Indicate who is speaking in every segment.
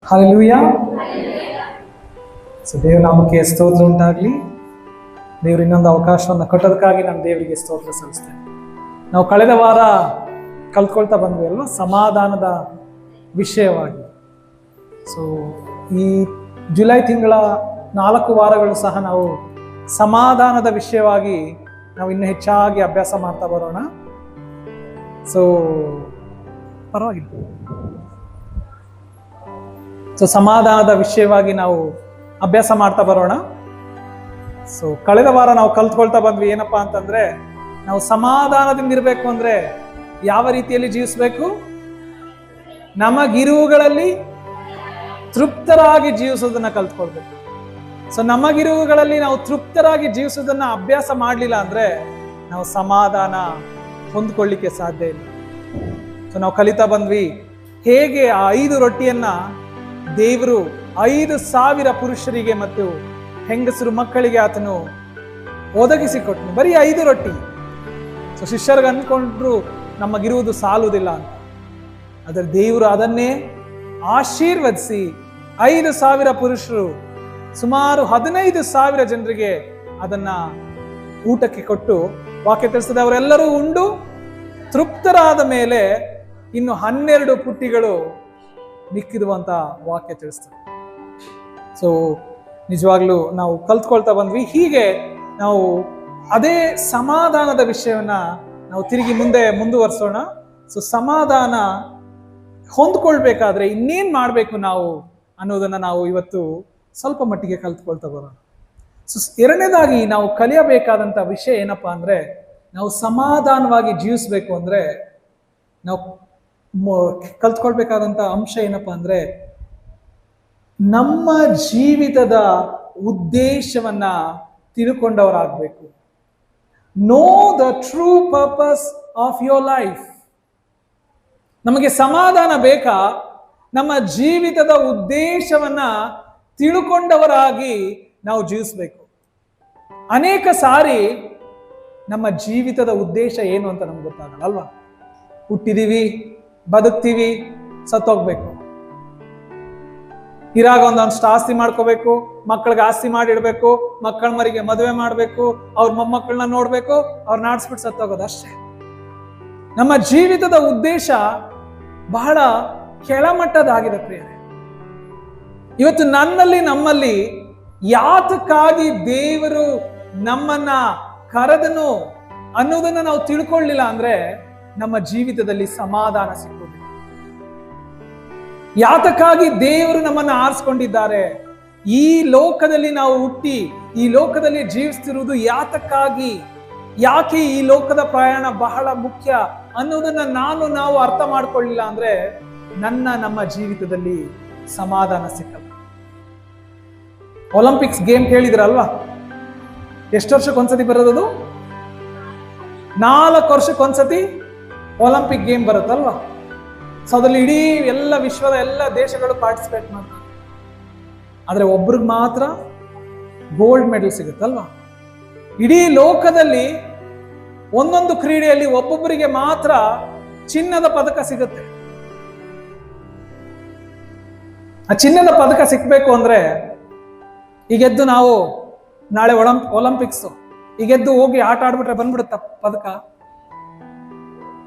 Speaker 1: Hallelujah. So ದೇವ್ರ ನಾಮಕ್ಕೆ ಸ್ತೋತ್ರ ಉಂಟಾಗಲಿ. ದೇವ್ರ ಇನ್ನೊಂದು ಅವಕಾಶವನ್ನು ಕೊಟ್ಟೋದಕ್ಕಾಗಿ ನಾನು ದೇವರಿಗೆ ಸ್ತೋತ್ರ ಸಲ್ಲಿಸ್ತೇನೆ. ನಾವು ಕಳೆದ ವಾರ ಕಲ್ತ್ಕೊಳ್ತಾ ಬಂದ್ವಿ ಅಲ್ವಾ, ಸಮಾಧಾನದ ವಿಷಯವಾಗಿ. ಸೊ ಈ ಜುಲೈ ತಿಂಗಳ 4 ವಾರಗಳು ಸಹ ನಾವು ಸಮಾಧಾನದ ವಿಷಯವಾಗಿ ನಾವು ಇನ್ನೂ ಹೆಚ್ಚಾಗಿ ಅಭ್ಯಾಸ ಮಾಡ್ತಾ ಬರೋಣ. ಸೊ ಪರವಾಗಿಲ್ಲ. ಸೊ ಸಮಾಧಾನದ ವಿಷಯವಾಗಿ ನಾವು ಅಭ್ಯಾಸ ಮಾಡ್ತಾ ಬರೋಣ. ಸೊ ಕಳೆದ ವಾರ ನಾವು ಕಲ್ತ್ಕೊಳ್ತಾ ಬಂದ್ವಿ ಏನಪ್ಪಾ ಅಂತಂದ್ರೆ, ನಾವು ಸಮಾಧಾನದಿಂದ ಇರಬೇಕು ಅಂದ್ರೆ ಯಾವ ರೀತಿಯಲ್ಲಿ ಜೀವಿಸಬೇಕು? ನಮಗಿರುವುಗಳಲ್ಲಿ ತೃಪ್ತರಾಗಿ ಜೀವಿಸೋದನ್ನ ಕಲ್ತ್ಕೊಳ್ಬೇಕು. ಸೊ ನಮಗಿರುವುಗಳಲ್ಲಿ ನಾವು ತೃಪ್ತರಾಗಿ ಜೀವಿಸೋದನ್ನ ಅಭ್ಯಾಸ ಮಾಡಲಿಲ್ಲ ಅಂದ್ರೆ ನಾವು ಸಮಾಧಾನ ಹೊಂದ್ಕೊಳ್ಳಿಕ್ಕೆ ಸಾಧ್ಯ ಇಲ್ಲ. ಸೊ ನಾವು ಕಲಿತಾ ಬಂದ್ವಿ ಹೇಗೆ ಆ 5 ರೊಟ್ಟಿಯನ್ನ ದೇವರು 5,000 ಪುರುಷರಿಗೆ ಮತ್ತು ಹೆಂಗಸರು ಮಕ್ಕಳಿಗೆ ಆತನು ಒದಗಿಸಿಕೊಟ್ಟನು. ಬರೀ 5 ರೊಟ್ಟಿ. ಸೊ ಶಿಷ್ಯರಿಗೆ ಅನ್ಕೊಂಡ್ರು ನಮಗಿರುವುದು ಸಾಲುವುದಿಲ್ಲ ಅಂತ. ಆದರೆ ದೇವರು ಅದನ್ನೇ ಆಶೀರ್ವದಿಸಿ 5,000 ಪುರುಷರು ಸುಮಾರು 15,000 ಜನರಿಗೆ ಅದನ್ನ ಊಟಕ್ಕೆ ಕೊಟ್ಟು ವಾಕ್ಯ ತಿಳಿಸಿದ ಅವರೆಲ್ಲರೂ ಉಂಡು ತೃಪ್ತರಾದ ಮೇಲೆ ಇನ್ನು 12 ಪುಟ್ಟಿಗಳು ಮಿಕ್ಕಿದುವ ಅಂತ ವಾಕ್ಯ ತಿಳಿಸ್ತದೆ. ಸೊ ನಿಜವಾಗ್ಲೂ ನಾವು ಕಲ್ತ್ಕೊಳ್ತಾ ಬಂದ್ವಿ. ಹೀಗೆ ನಾವು ಅದೇ ಸಮಾಧಾನದ ವಿಷಯವನ್ನ ನಾವು ತಿರುಗಿ ಮುಂದುವರಿಸೋಣ. ಸೊ ಸಮಾಧಾನ ಹೊಂದ್ಕೊಳ್ಬೇಕಾದ್ರೆ ಇನ್ನೇನ್ ಮಾಡ್ಬೇಕು ನಾವು ಅನ್ನೋದನ್ನ ನಾವು ಇವತ್ತು ಸ್ವಲ್ಪ ಮಟ್ಟಿಗೆ ಕಲ್ತ್ಕೊಳ್ತಾ ಬರೋಣ. ಸೊ ಎರಡನೇದಾಗಿ ನಾವು ಕಲಿಯಬೇಕಾದಂತ ವಿಷಯ ಏನಪ್ಪಾ ಅಂದ್ರೆ, ನಾವು ಸಮಾಧಾನವಾಗಿ ಜೀವಿಸ್ಬೇಕು ಅಂದ್ರೆ ನಾವು ಕಲ್ತ್ಕೊಳ್ಬೇಕಾದಂತ ಅಂಶ ಏನಪ್ಪಾ ಅಂದ್ರೆ, ನಮ್ಮ ಜೀವಿತದ ಉದ್ದೇಶವನ್ನ ತಿಳ್ಕೊಂಡವರಾಗಬೇಕು. Know the true purpose of your life. ನಮಗೆ ಸಮಾಧಾನ ಬೇಕಾ? ನಮ್ಮ ಜೀವಿತದ ಉದ್ದೇಶವನ್ನ ತಿಳ್ಕೊಂಡವರಾಗಿ ನಾವು ಜೀವಿಸ್ಬೇಕು. ಅನೇಕ ಸಾರಿ ನಮ್ಮ ಜೀವಿತದ ಉದ್ದೇಶ ಏನು ಅಂತ ನಮ್ಗೆ ಗೊತ್ತಾಗಲ್ಲ ಅಲ್ವಾ? ಹುಟ್ಟಿದೀವಿ, ಬದುಕ್ತೀವಿ, ಸತ್ತೋಗ್ಬೇಕು. ಇರಾಗ ಒಂದಷ್ಟು ಆಸ್ತಿ ಮಾಡ್ಕೋಬೇಕು, ಮಕ್ಕಳಿಗೆ ಆಸ್ತಿ ಮಾಡಿಡ್ಬೇಕು, ಮಕ್ಕಳ ಮರಿಗೆ ಮದುವೆ ಮಾಡ್ಬೇಕು, ಅವ್ರ ಮೊಮ್ಮಕ್ಕಳನ್ನ ನೋಡ್ಬೇಕು, ಅವ್ರನ್ನ ಆಡಿಸ್ಬಿಟ್ಟು ಸತ್ತೋಗೋದು ಅಷ್ಟೇ. ನಮ್ಮ ಜೀವಿತದ ಉದ್ದೇಶ ಬಹಳ ಕೆಳಮಟ್ಟದಾಗಿದೆ ಪ್ರಿಯರೇ. ಇವತ್ತು ನಮ್ಮಲ್ಲಿ ಯಾತಕ್ಕಾಗಿ ದೇವರು ನಮ್ಮನ್ನ ಕರೆದನು ಅನ್ನೋದನ್ನ ನಾವು ತಿಳ್ಕೊಳ್ಳಿಲ್ಲ ಅಂದ್ರೆ ನಮ್ಮ ಜೀವಿತದಲ್ಲಿ ಸಮಾಧಾನ ಸಿಕ್ಕುವುದಿಲ್ಲ. ಯಾತಕ್ಕಾಗಿ ದೇವರು ನಮ್ಮನ್ನ ಆರಿಸ್ಕೊಂಡಿದ್ದಾರೆ, ಈ ಲೋಕದಲ್ಲಿ ನಾವು ಹುಟ್ಟಿ ಈ ಲೋಕದಲ್ಲಿ ಜೀವಿಸ್ತಿರುವುದು ಯಾತಕ್ಕಾಗಿ, ಯಾಕೆ ಈ ಲೋಕದ ಪ್ರಯಾಣ ಬಹಳ ಮುಖ್ಯ ಅನ್ನೋದನ್ನ ನಾವು ಅರ್ಥ ಮಾಡ್ಕೊಳ್ಳಿಲ್ಲ ಅಂದ್ರೆ ನಮ್ಮ ಜೀವಿತದಲ್ಲಿ ಸಮಾಧಾನ ಸಿಕ್ಕಲ್ಲ. ಒಲಿಂಪಿಕ್ಸ್ ಗೇಮ್ ಕೇಳಿದ್ರಲ್ವಾ? ಎಷ್ಟು ವರ್ಷಕ್ಕೊಂದ್ಸತಿ ಬರೋದದು? 4 ವರ್ಷಕ್ಕೊಂದ್ಸತಿ ಒಲಿಂಪಿಕ್ ಗೇಮ್ ಬರುತ್ತಲ್ವಾ? ಸೊ ಅದ್ರಲ್ಲಿ ಇಡೀ ಎಲ್ಲ ವಿಶ್ವದ ಎಲ್ಲ ದೇಶಗಳು ಪಾರ್ಟಿಸಿಪೇಟ್ ಮಾಡ್ತಾರೆ. ಆದ್ರೆ ಒಬ್ರಿಗೆ ಮಾತ್ರ ಗೋಲ್ಡ್ ಮೆಡಲ್ ಸಿಗುತ್ತಲ್ವಾ? ಇಡೀ ಲೋಕದಲ್ಲಿ ಒಂದೊಂದು ಕ್ರೀಡೆಯಲ್ಲಿ ಒಬ್ಬೊಬ್ಬರಿಗೆ ಮಾತ್ರ ಚಿನ್ನದ ಪದಕ ಸಿಗುತ್ತೆ. ಆ ಚಿನ್ನದ ಪದಕ ಸಿಕ್ಬೇಕು ಅಂದ್ರೆ ಈಗೆದ್ದು ನಾವು ನಾಳೆ ಒಲಿಂಪಿಕ್ಸ್ ಈಗೆದ್ದು ಹೋಗಿ ಆಟ ಆಡ್ಬಿಟ್ರೆ ಬಂದ್ಬಿಡುತ್ತ ಪದಕ?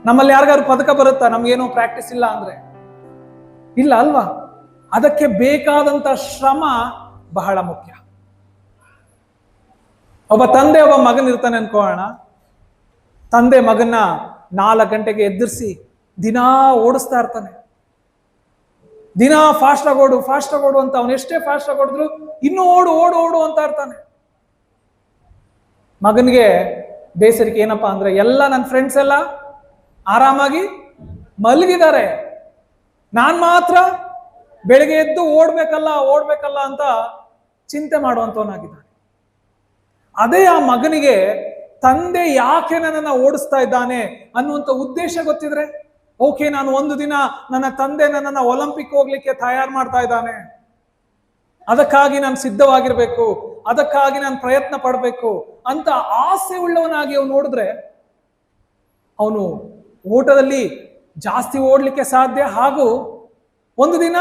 Speaker 1: ನಮ್ಮಲ್ಲಿ ಯಾರಿಗಾದ್ರು ಪದಕ ಬರುತ್ತಾ ನಮ್ಗೇನೋ ಪ್ರಾಕ್ಟೀಸ್ ಇಲ್ಲ ಅಂದ್ರೆ? ಇಲ್ಲ ಅಲ್ವಾ? ಅದಕ್ಕೆ ಬೇಕಾದಂತ ಶ್ರಮ ಬಹಳ ಮುಖ್ಯ. ಒಬ್ಬ ತಂದೆ ಒಬ್ಬ ಮಗನ್ ಇರ್ತಾನೆ ಅನ್ಕೋಣ. ತಂದೆ ಮಗನ್ನ 4 ಗಂಟೆಗೆ ಎದುರಿಸಿ ದಿನಾ ಓಡಿಸ್ತಾ ಇರ್ತಾನೆ. ದಿನಾ ಫಾಸ್ಟ್ ಆಗೋಡು ಅಂತ. ಅವನು ಎಷ್ಟೇ ಫಾಸ್ಟ್ ಆಗಿ ಓಡಿದ್ರು ಇನ್ನೂ ಓಡು ಅಂತ ಇರ್ತಾನೆ. ಮಗನಿಗೆ ಬೇಸರಿಕೆ ಏನಪ್ಪಾ ಅಂದ್ರೆ, ಎಲ್ಲ ನನ್ನ ಫ್ರೆಂಡ್ಸ್ ಎಲ್ಲ ಆರಾಮಾಗಿ ಮಲಗಿದ್ದಾರೆ, ನಾನ್ ಮಾತ್ರ ಬೆಳಿಗ್ಗೆ ಎದ್ದು ಓಡ್ಬೇಕಲ್ಲ ಅಂತ ಚಿಂತೆ ಮಾಡುವಂತವನಾಗಿದ್ದಾನೆ. ಅದೇ ಆ ಮಗನಿಗೆ ತಂದೆ ಯಾಕೆ ನನ್ನನ್ನ ಓಡಿಸ್ತಾ ಇದ್ದಾನೆ ಅನ್ನುವಂಥ ಉದ್ದೇಶ ಗೊತ್ತಿದ್ರೆ, ಓಕೆ ನಾನು ಒಂದು ದಿನ ನನ್ನ ತಂದೆ ನನ್ನನ್ನ ಒಲಿಂಪಿಕ್ ಹೋಗ್ಲಿಕ್ಕೆ ತಯಾರು ಮಾಡ್ತಾ ಇದ್ದಾನೆ, ಅದಕ್ಕಾಗಿ ನಾನು ಸಿದ್ಧವಾಗಿರ್ಬೇಕು, ಅದಕ್ಕಾಗಿ ನಾನು ಪ್ರಯತ್ನ ಪಡಬೇಕು ಅಂತ ಆಸೆ ಉಳ್ಳವನಾಗಿ ಅವನು ನೋಡಿದ್ರೆ ಅವನು ಓಟದಲ್ಲಿ ಜಾಸ್ತಿ ಓಡ್ಲಿಕ್ಕೆ ಸಾಧ್ಯ, ಹಾಗೂ ಒಂದು ದಿನ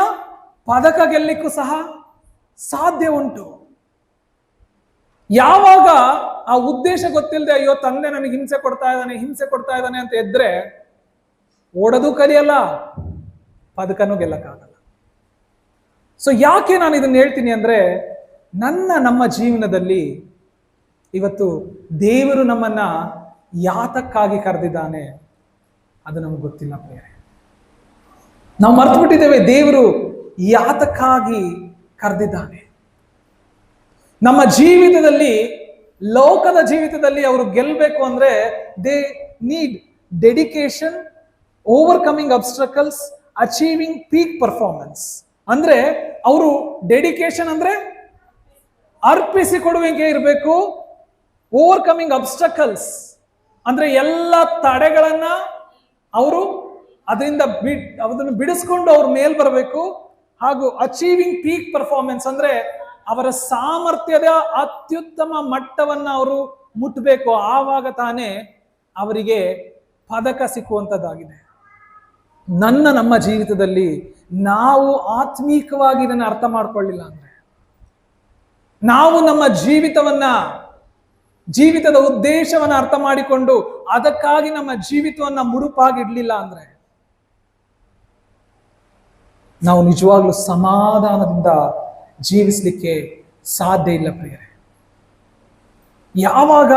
Speaker 1: ಪದಕ ಗೆಲ್ಲಿಕ್ಕೂ ಸಹ ಸಾಧ್ಯ ಉಂಟು. ಯಾವಾಗ ಆ ಉದ್ದೇಶ ಗೊತ್ತಿಲ್ಲದೆ ಅಯ್ಯೋ ತಂದೆ ನನಗೆ ಹಿಂಸೆ ಕೊಡ್ತಾ ಇದ್ದಾನೆ ಅಂತ ಎದ್ರೆ ಓಡೋದು ಕಲಿಯಲ್ಲ, ಪದಕನೂ ಗೆಲ್ಲಕ್ಕಾಗಲ್ಲ. ಸೊ ಯಾಕೆ ನಾನು ಇದನ್ನ ಹೇಳ್ತೀನಿ ಅಂದ್ರೆ, ನಮ್ಮ ಜೀವನದಲ್ಲಿ ಇವತ್ತು ದೇವರು ನಮ್ಮನ್ನ ಯಾತಕ್ಕಾಗಿ ಕರೆದಿದ್ದಾನೆ ಅದು ನಮಗೆ ಗೊತ್ತಿಲ್ಲ ಪ್ರಿಯರೇ. ನಾವು ಮರ್ತು ಬಿಟ್ಟಿದ್ದೇವೆ ದೇವರು ಯಾತಕ್ಕಾಗಿ ಕರೆದಿದ್ದಾನೆ. ನಮ್ಮ ಜೀವಿತದಲ್ಲಿ, ಲೋಕದ ಜೀವಿತದಲ್ಲಿ ಅವರು ಗೆಲ್ಲಬೇಕು ಅಂದ್ರೆ they need dedication, overcoming obstacles, achieving peak performance. ಅಂದ್ರೆ ಅವರು ಡೆಡಿಕೇಶನ್ ಅಂದ್ರೆ ಅರ್ಪಿಸಿಕೊಡುವಿಕೆ ಇರಬೇಕು. ಓವರ್ಕಮಿಂಗ್ ಅಬ್ಸ್ಟ್ರಕಲ್ಸ್ ಅಂದ್ರೆ ಎಲ್ಲ ತಡೆಗಳನ್ನ ಅವರು ಅದನ್ನು ಬಿಡಿಸ್ಕೊಂಡು ಅವ್ರ ಮೇಲ್ ಬರಬೇಕು. ಹಾಗೂ ಅಚೀವಿಂಗ್ ಪೀಕ್ ಪರ್ಫಾರ್ಮೆನ್ಸ್ ಅಂದ್ರೆ ಅವರ ಸಾಮರ್ಥ್ಯದ ಅತ್ಯುತ್ತಮ ಮಟ್ಟವನ್ನ ಅವರು ಮುಟ್ಟಬೇಕು. ಆವಾಗ ತಾನೇ ಅವರಿಗೆ ಪದಕ ಸಿಕ್ಕುವಂಥದ್ದಾಗಿದೆ. ನಮ್ಮ ಜೀವಿತದಲ್ಲಿ ನಾವು ಆತ್ಮೀಕವಾಗಿ ಇದನ್ನು ಅರ್ಥ ಮಾಡ್ಕೊಳ್ಳಿಲ್ಲ ಅಂದ್ರೆ, ನಾವು ನಮ್ಮ ಜೀವಿತದ ಉದ್ದೇಶವನ್ನ ಅರ್ಥ ಮಾಡಿಕೊಂಡು ಅದಕ್ಕಾಗಿ ನಮ್ಮ ಜೀವಿತವನ್ನ ಮುಡುಪಾಗಿಡ್ಲಿಲ್ಲ ಅಂದ್ರೆ ನಾವು ನಿಜವಾಗ್ಲೂ ಸಮಾಧಾನದಿಂದ ಜೀವಿಸ್ಲಿಕ್ಕೆ ಸಾಧ್ಯ ಇಲ್ಲ ಪ್ರಿಯರೇ. ಯಾವಾಗ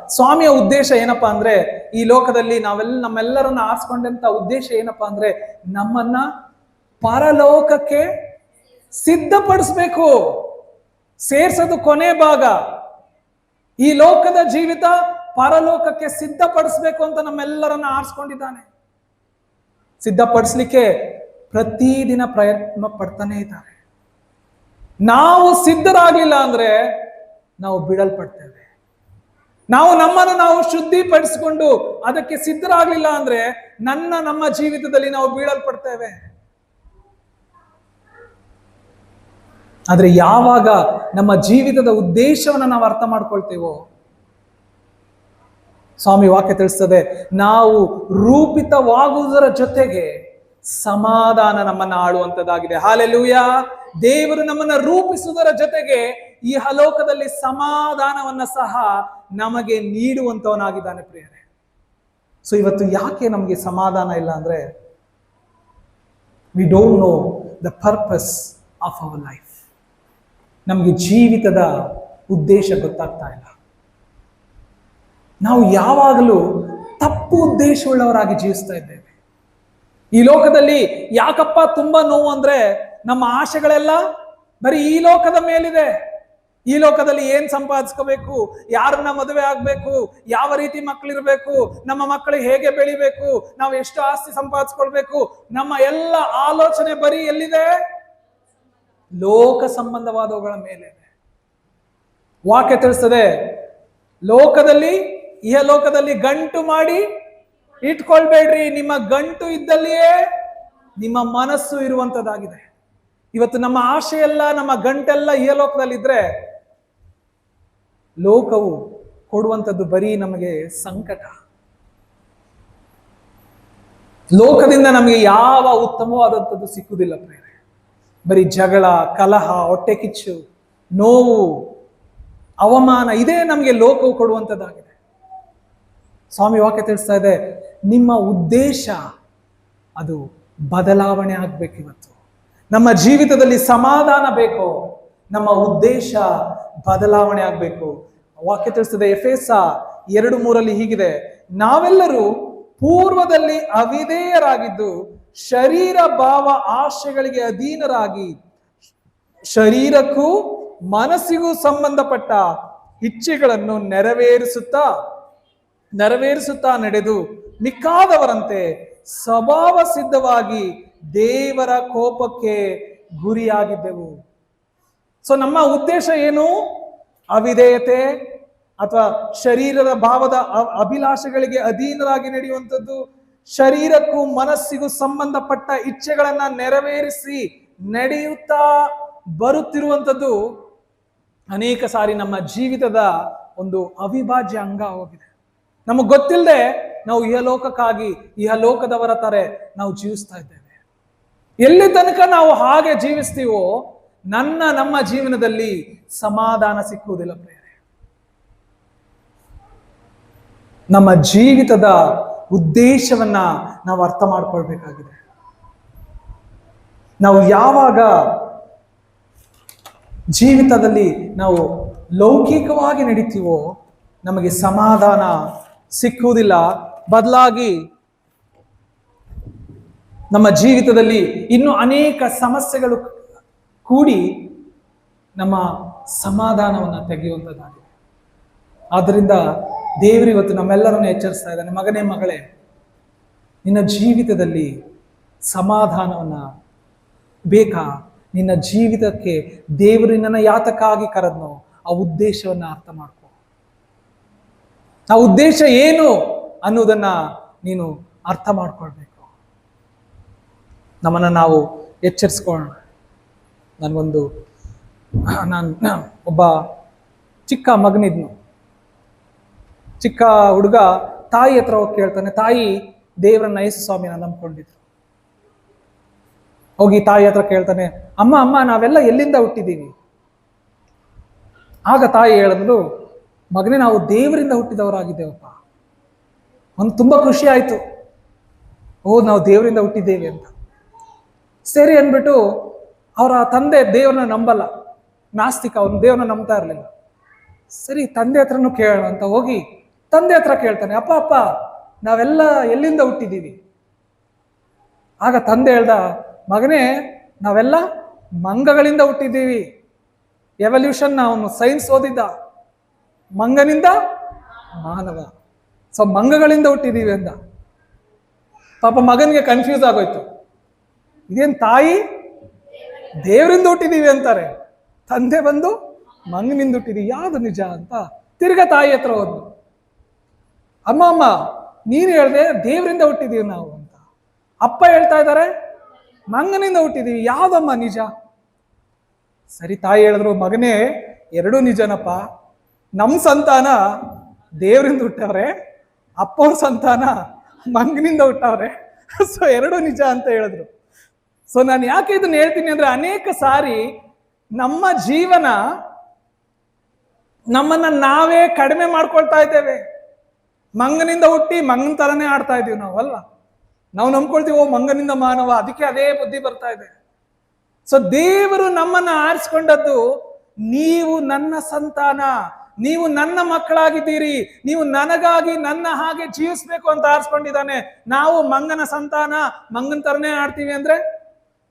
Speaker 1: ಸ್ವಾಮಿಯ ಉದ್ದೇಶ ಏನಪ್ಪಾ ಅಂದ್ರೆ, ಈ ಲೋಕದಲ್ಲಿ ನಮ್ಮೆಲ್ಲರನ್ನ ಆರಿಸ್ಕೊಂಡಂತ ಉದ್ದೇಶ ಏನಪ್ಪಾ ಅಂದ್ರೆ ನಮ್ಮನ್ನ ಪರಲೋಕಕ್ಕೆ ಸಿದ್ಧಪಡಿಸ್ಬೇಕು. ಸೇರ್ಸೋದು ಕೊನೆ ಭಾಗ. ಈ ಲೋಕದ ಜೀವಿತ ಪರಲೋಕಕ್ಕೆ ಸಿದ್ಧಪಡಿಸ್ಬೇಕು ಅಂತ ನಮ್ಮೆಲ್ಲರನ್ನ ಆರಿಸ್ಕೊಂಡಿದ್ದಾನೆ. ಸಿದ್ಧಪಡಿಸ್ಲಿಕ್ಕೆ ಪ್ರತಿದಿನ ಪ್ರಯತ್ನ ಪಡ್ತಾನೆ ಇದ್ದಾರೆ. ನಾವು ಸಿದ್ಧರಾಗ್ಲಿಲ್ಲ ಅಂದ್ರೆ ನಾವು ಬಿಡಲ್ಪಡ್ತೇವೆ. ನಾವು ಶುದ್ಧಿಪಡಿಸಿಕೊಂಡು ಅದಕ್ಕೆ ಸಿದ್ಧರಾಗ್ಲಿಲ್ಲ ಅಂದ್ರೆ ನಮ್ಮ ಜೀವಿತದಲ್ಲಿ ನಾವು ಬೀಳಲ್ಪಡ್ತೇವೆ. ಆದ್ರೆ ಯಾವಾಗ ನಮ್ಮ ಜೀವಿತದ ಉದ್ದೇಶವನ್ನ ನಾವು ಅರ್ಥ ಮಾಡ್ಕೊಳ್ತೇವೋ, ಸ್ವಾಮಿ ವಾಕ್ಯ ತಿಳಿಸ್ತದೆ, ನಾವು ರೂಪಿತವಾಗುವುದರ ಜೊತೆಗೆ ಸಮಾಧಾನ ನಮ್ಮನ್ನ ಆಳುವಂತದ್ದಾಗಿದೆ. ಹಾಲೆಲೂಯಾ. ದೇವರು ನಮ್ಮನ್ನ ರೂಪಿಸುವುದರ ಜೊತೆಗೆ ಈ ಹಲೋಕದಲ್ಲಿ ಸಮಾಧಾನವನ್ನ ಸಹ ನಮಗೆ ನೀಡುವಂತವನಾಗಿದ್ದಾನೆ ಪ್ರಿಯರೇ. ಸೊ ಇವತ್ತು ಯಾಕೆ ನಮಗೆ ಸಮಾಧಾನ ಇಲ್ಲ ಅಂದ್ರೆ, we don't know the purpose of our life. ನಮಗೆ ಜೀವಿತದ ಉದ್ದೇಶ ಗೊತ್ತಾಗ್ತಾ ಇಲ್ಲ. ನಾವು ಯಾವಾಗಲೂ ತಪ್ಪು ಉದ್ದೇಶವುಳ್ಳವರಾಗಿ ಜೀವಿಸ್ತಾ ಇದ್ದೇವೆ. ಈ ಲೋಕದಲ್ಲಿ ಯಾಕಪ್ಪ ತುಂಬಾ ನೋವು ಅಂದ್ರೆ, ನಮ್ಮ ಆಶೆಗಳೆಲ್ಲ ಬರೀ ಈ ಲೋಕದ ಮೇಲಿದೆ. ಈ ಲೋಕದಲ್ಲಿ ಏನ್ ಸಂಪಾದಿಸ್ಕೋಬೇಕು, ಯಾರನ್ನ ಮದುವೆ ಆಗ್ಬೇಕು, ಯಾವ ರೀತಿ ಮಕ್ಕಳಿರ್ಬೇಕು, ನಮ್ಮ ಮಕ್ಕಳಿಗೆ ಹೇಗೆ ಬೆಳಿಬೇಕು, ನಾವು ಎಷ್ಟು ಆಸ್ತಿ ಸಂಪಾದಿಸ್ಕೊಳ್ಬೇಕು, ನಮ್ಮ ಎಲ್ಲ ಆಲೋಚನೆ ಬರೀ ಎಲ್ಲಿದೆ? ಲೋಕ ಸಂಬಂಧವಾದವುಗಳ ಮೇಲೆ. ವಾಕ್ಯ ತಿಳಿಸ್ತದೆ, ಲೋಕದಲ್ಲಿ ಗಂಟು ಮಾಡಿ ಇಟ್ಕೊಳ್ಬೇಡ್ರಿ, ನಿಮ್ಮ ಗಂಟು ಇದ್ದಲ್ಲಿಯೇ ನಿಮ್ಮ ಮನಸ್ಸು ಇರುವಂತದ್ದಾಗಿದೆ. ಇವತ್ತು ನಮ್ಮ ಆಶೆ ಎಲ್ಲ, ನಮ್ಮ ಗಂಟೆಲ್ಲ ಈ ಲೋಕದಲ್ಲಿದ್ರೆ ಲೋಕವು ಕೊಡುವಂಥದ್ದು ಬರೀ ನಮಗೆ ಸಂಕಟ. ಲೋಕದಿಂದ ನಮಗೆ ಯಾವ ಉತ್ತಮವಾದಂಥದ್ದು ಸಿಕ್ಕುವುದಿಲ್ಲ ಪ್ರೇರೆ. ಬರೀ ಜಗಳ, ಕಲಹ, ಹೊಟ್ಟೆ ಕಿಚ್ಚು, ನೋವು, ಅವಮಾನ, ಇದೇ ನಮಗೆ ಲೋಕವು ಕೊಡುವಂಥದ್ದಾಗಿದೆ. ಸ್ವಾಮಿ ವಾಕ್ಯ ತಿಳಿಸ್ತಾ ಇದೆ, ನಿಮ್ಮ ಉದ್ದೇಶ ಅದು ಬದಲಾವಣೆ ಆಗ್ಬೇಕು. ಇವತ್ತು ನಮ್ಮ ಜೀವಿತದಲ್ಲಿ ಸಮಾಧಾನ ಬೇಕು, ನಮ್ಮ ಉದ್ದೇಶ ಬದಲಾವಣೆ ಆಗ್ಬೇಕು. ವಾಕ್ಯ ತಿಳಿಸ್ತದೆ, ಎಫೆಸ 2:3 ಹೀಗಿದೆ, ನಾವೆಲ್ಲರೂ ಪೂರ್ವದಲ್ಲಿ ಅವಿಧೇಯರಾಗಿದ್ದು ಶರೀರ ಭಾವ ಆಶೆಗಳಿಗೆ ಅಧೀನರಾಗಿ ಶರೀರಕ್ಕೂ ಮನಸ್ಸಿಗೂ ಸಂಬಂಧಪಟ್ಟ ಇಚ್ಛೆಗಳನ್ನು ನೆರವೇರಿಸುತ್ತಾ ನಡೆದು ಮಿಕ್ಕಾದವರಂತೆ ಸ್ವಭಾವ ಸಿದ್ಧವಾಗಿ ದೇವರ ಕೋಪಕ್ಕೆ ಗುರಿಯಾಗಿದ್ದೆವು. ಸೊ ನಮ್ಮ ಉದ್ದೇಶ ಏನು? ಅವಿಧೇಯತೆ ಅಥವಾ ಶರೀರದ ಭಾವದ ಅಭಿಲಾಷೆಗಳಿಗೆ ಅಧೀನರಾಗಿ ನಡೆಯುವಂಥದ್ದು, ಶರೀರಕ್ಕೂ ಮನಸ್ಸಿಗೂ ಸಂಬಂಧಪಟ್ಟ ಇಚ್ಛೆಗಳನ್ನ ನೆರವೇರಿಸಿ ನಡೆಯುತ್ತಾ ಬರುತ್ತಿರುವಂಥದ್ದು ಅನೇಕ ಸಾರಿ ನಮ್ಮ ಜೀವಿತದ ಒಂದು ಅವಿಭಾಜ್ಯ ಅಂಗ ಹೋಗಿದೆ. ನಮಗೆ ಗೊತ್ತಿಲ್ಲದೆ ನಾವು ಇಹಲೋಕಕ್ಕಾಗಿ ಇಹಲೋಕದವರ ತರ ನಾವು ಜೀವಿಸ್ತಾ ಇದ್ದೇವೆ. ಎಲ್ಲಿ ತನಕ ನಾವು ಹಾಗೆ ಜೀವಿಸ್ತೀವೋ ನಮ್ಮ ಜೀವನದಲ್ಲಿ ಸಮಾಧಾನ ಸಿಕ್ಕುವುದಿಲ್ಲ ಪ್ರಿಯರೇ. ನಮ್ಮ ಜೀವಿತದ ಉದ್ದೇಶವನ್ನ ನಾವು ಅರ್ಥ ಮಾಡ್ಕೊಳ್ಬೇಕಾಗಿದೆ. ನಾವು ಯಾವಾಗ ಜೀವಿತದಲ್ಲಿ ನಾವು ಲೌಕಿಕವಾಗಿ ನಡೀತೀವೋ ನಮಗೆ ಸಮಾಧಾನ ಸಿಕ್ಕುವುದಿಲ್ಲ. ಬದಲಾಗಿ ನಮ್ಮ ಜೀವಿತದಲ್ಲಿ ಇನ್ನೂ ಅನೇಕ ಸಮಸ್ಯೆಗಳು ಕೂಡಿ ನಮ್ಮ ಸಮಾಧಾನವನ್ನು ತೆಗೆಯುವಂಥದ್ದಾಗಿದೆ. ಆದ್ದರಿಂದ ದೇವರು ಇವತ್ತು ನಮ್ಮೆಲ್ಲರನ್ನು ಎಚ್ಚರಿಸ್ತಾ ಇದ್ದಾನೆ, ಮಗನೇ ಮಗಳೇ, ನಿನ್ನ ಜೀವಿತದಲ್ಲಿ ಸಮಾಧಾನವನ್ನ ಬೇಕಾ? ನಿನ್ನ ಜೀವಿತಕ್ಕೆ ದೇವರು ನಿನ್ನನ್ನು ಯಾತಕ್ಕಾಗಿ ಕರೆದ್ನೋ ಆ ಉದ್ದೇಶವನ್ನ ಅರ್ಥ ಮಾಡ್ಕೊ. ಆ ಉದ್ದೇಶ ಏನು ಅನ್ನೋದನ್ನ ನೀನು ಅರ್ಥ ಮಾಡ್ಕೊಳ್ಬೇಕು. ನಮ್ಮನ್ನು ನಾವು ಎಚ್ಚರಿಸ್ಕೊಳ್ಳೋಣ. ನಾನು ಒಬ್ಬ ಚಿಕ್ಕ ಮಗನಿದ್ನು. ಚಿಕ್ಕ ಹುಡುಗ ತಾಯಿ ಹತ್ರ ಹೋಗಿ ಕೇಳ್ತಾನೆ. ತಾಯಿ ದೇವರನ್ನ ಯೇಸು ಸ್ವಾಮಿನ ನಂಬ್ಕೊಂಡಿದ್ರು. ಹೋಗಿ ತಾಯಿ ಹತ್ರ ಕೇಳ್ತಾನೆ, ಅಮ್ಮ ಅಮ್ಮ ನಾವೆಲ್ಲ ಎಲ್ಲಿಂದ ಹುಟ್ಟಿದ್ದೀವಿ? ಆಗ ತಾಯಿ ಹೇಳಿದ್ರು, ಮಗನೇ ನಾವು ದೇವರಿಂದ ಹುಟ್ಟಿದವರಾಗಿದ್ದೇವಪ್ಪ. ಒಂದು ತುಂಬಾ ಖುಷಿ ಆಯ್ತು, ನಾವು ದೇವರಿಂದ ಹುಟ್ಟಿದ್ದೇವೆ ಅಂತ. ಸರಿ ಅಂದ್ಬಿಟ್ಟು ಅವರ ತಂದೆ ದೇವ್ರನ್ನ ನಂಬಲ್ಲ, ನಾಸ್ತಿಕ, ಅವನು ದೇವ್ರನ್ನ ನಂಬ್ತಾ ಇರಲಿಲ್ಲ. ಸರಿ ತಂದೆ ಹತ್ರನೂ ಕೇಳೋಣ ಅಂತ ಹೋಗಿ ತಂದೆ ಹತ್ರ ಕೇಳ್ತಾನೆ, ಅಪ್ಪ ಅಪ್ಪ ನಾವೆಲ್ಲ ಎಲ್ಲಿಂದ ಹುಟ್ಟಿದ್ದೀವಿ? ಆಗ ತಂದೆ ಹೇಳ್ದ, ಮಗನೇ ನಾವೆಲ್ಲ ಮಂಗಗಳಿಂದ ಹುಟ್ಟಿದ್ದೀವಿ. ಎವಲ್ಯೂಷನ್ ಅವನು ಸೈನ್ಸ್ ಓದಿದ್ದ. ಮಂಗನಿಂದ ಮಾನವ, ಸೊ ಮಂಗಗಳಿಂದ ಹುಟ್ಟಿದ್ದೀವಿ ಅಂದ. ಪಾಪ ಮಗನಿಗೆ ಕನ್ಫ್ಯೂಸ್ ಆಗೋಯ್ತು. ಇದೇನ್ ತಾಯಿ ದೇವರಿಂದ ಹುಟ್ಟಿದೀವಿ ಅಂತಾರೆ, ತಂದೆ ಬಂದು ಮಂಗನಿಂದ ಹುಟ್ಟಿದೀವಿ, ಯಾವುದು ನಿಜ ಅಂತ ತಿರ್ಗಾ ತಾಯಿ ಹತ್ರ ಹೋದ್ನು. ಅಮ್ಮ ಅಮ್ಮ ನೀನು ಹೇಳ್ದೆ ದೇವರಿಂದ ಹುಟ್ಟಿದೀವಿ ನಾವು ಅಂತ, ಅಪ್ಪ ಹೇಳ್ತಾ ಇದ್ದಾರೆ ಮಂಗನಿಂದ ಹುಟ್ಟಿದೀವಿ, ಯಾವ್ದಮ್ಮ ನಿಜ? ಸರಿ ತಾಯಿ ಹೇಳಿದ್ರು, ಮಗನೇ ಎರಡೂ ನಿಜನಪ್ಪ. ನಮ್ಮ ಸಂತಾನ ದೇವರಿಂದ ಹುಟ್ಟವ್ರೆ, ಅಪ್ಪವ್ರ ಸಂತಾನ ಮಂಗನಿಂದ ಹುಟ್ಟವ್ರೆ, ಸೊ ಎರಡೂ ನಿಜ ಅಂತ ಹೇಳಿದ್ರು. ಸೊ ನಾನು ಯಾಕೆ ಇದನ್ನ ಹೇಳ್ತೀನಿ ಅಂದ್ರೆ, ಅನೇಕ ಸಾರಿ ನಮ್ಮ ಜೀವನ ನಮ್ಮನ್ನ ನಾವೇ ಕಡಿಮೆ ಮಾಡ್ಕೊಳ್ತಾ ಇದ್ದೇವೆ. ಮಂಗನಿಂದ ಹುಟ್ಟಿ ಮಂಗನ ತರನೇ ಆಡ್ತಾ ಇದೀವಿ ನಾವಲ್ಲ. ನಾವು ನಂಬ್ಕೊಳ್ತೀವಿ ಮಂಗನಿಂದ ಮಾನವ, ಅದಕ್ಕೆ ಅದೇ ಬುದ್ಧಿ ಬರ್ತಾ ಇದೆ. ಸೊ ದೇವರು ನಮ್ಮನ್ನ ಆರಿಸ್ಕೊಂಡದ್ದು, ನೀವು ನನ್ನ ಸಂತಾನ, ನೀವು ನನ್ನ ಮಕ್ಕಳಾಗಿದ್ದೀರಿ, ನೀವು ನನಗಾಗಿ ನನ್ನ ಹಾಗೆ ಜೀವಿಸ್ಬೇಕು ಅಂತ ಆರಿಸ್ಕೊಂಡಿದ್ದಾನೆ. ನಾವು ಮಂಗನ ಸಂತಾನ, ಮಂಗನ ತರನೇ ಆಡ್ತೀವಿ ಅಂದ್ರೆ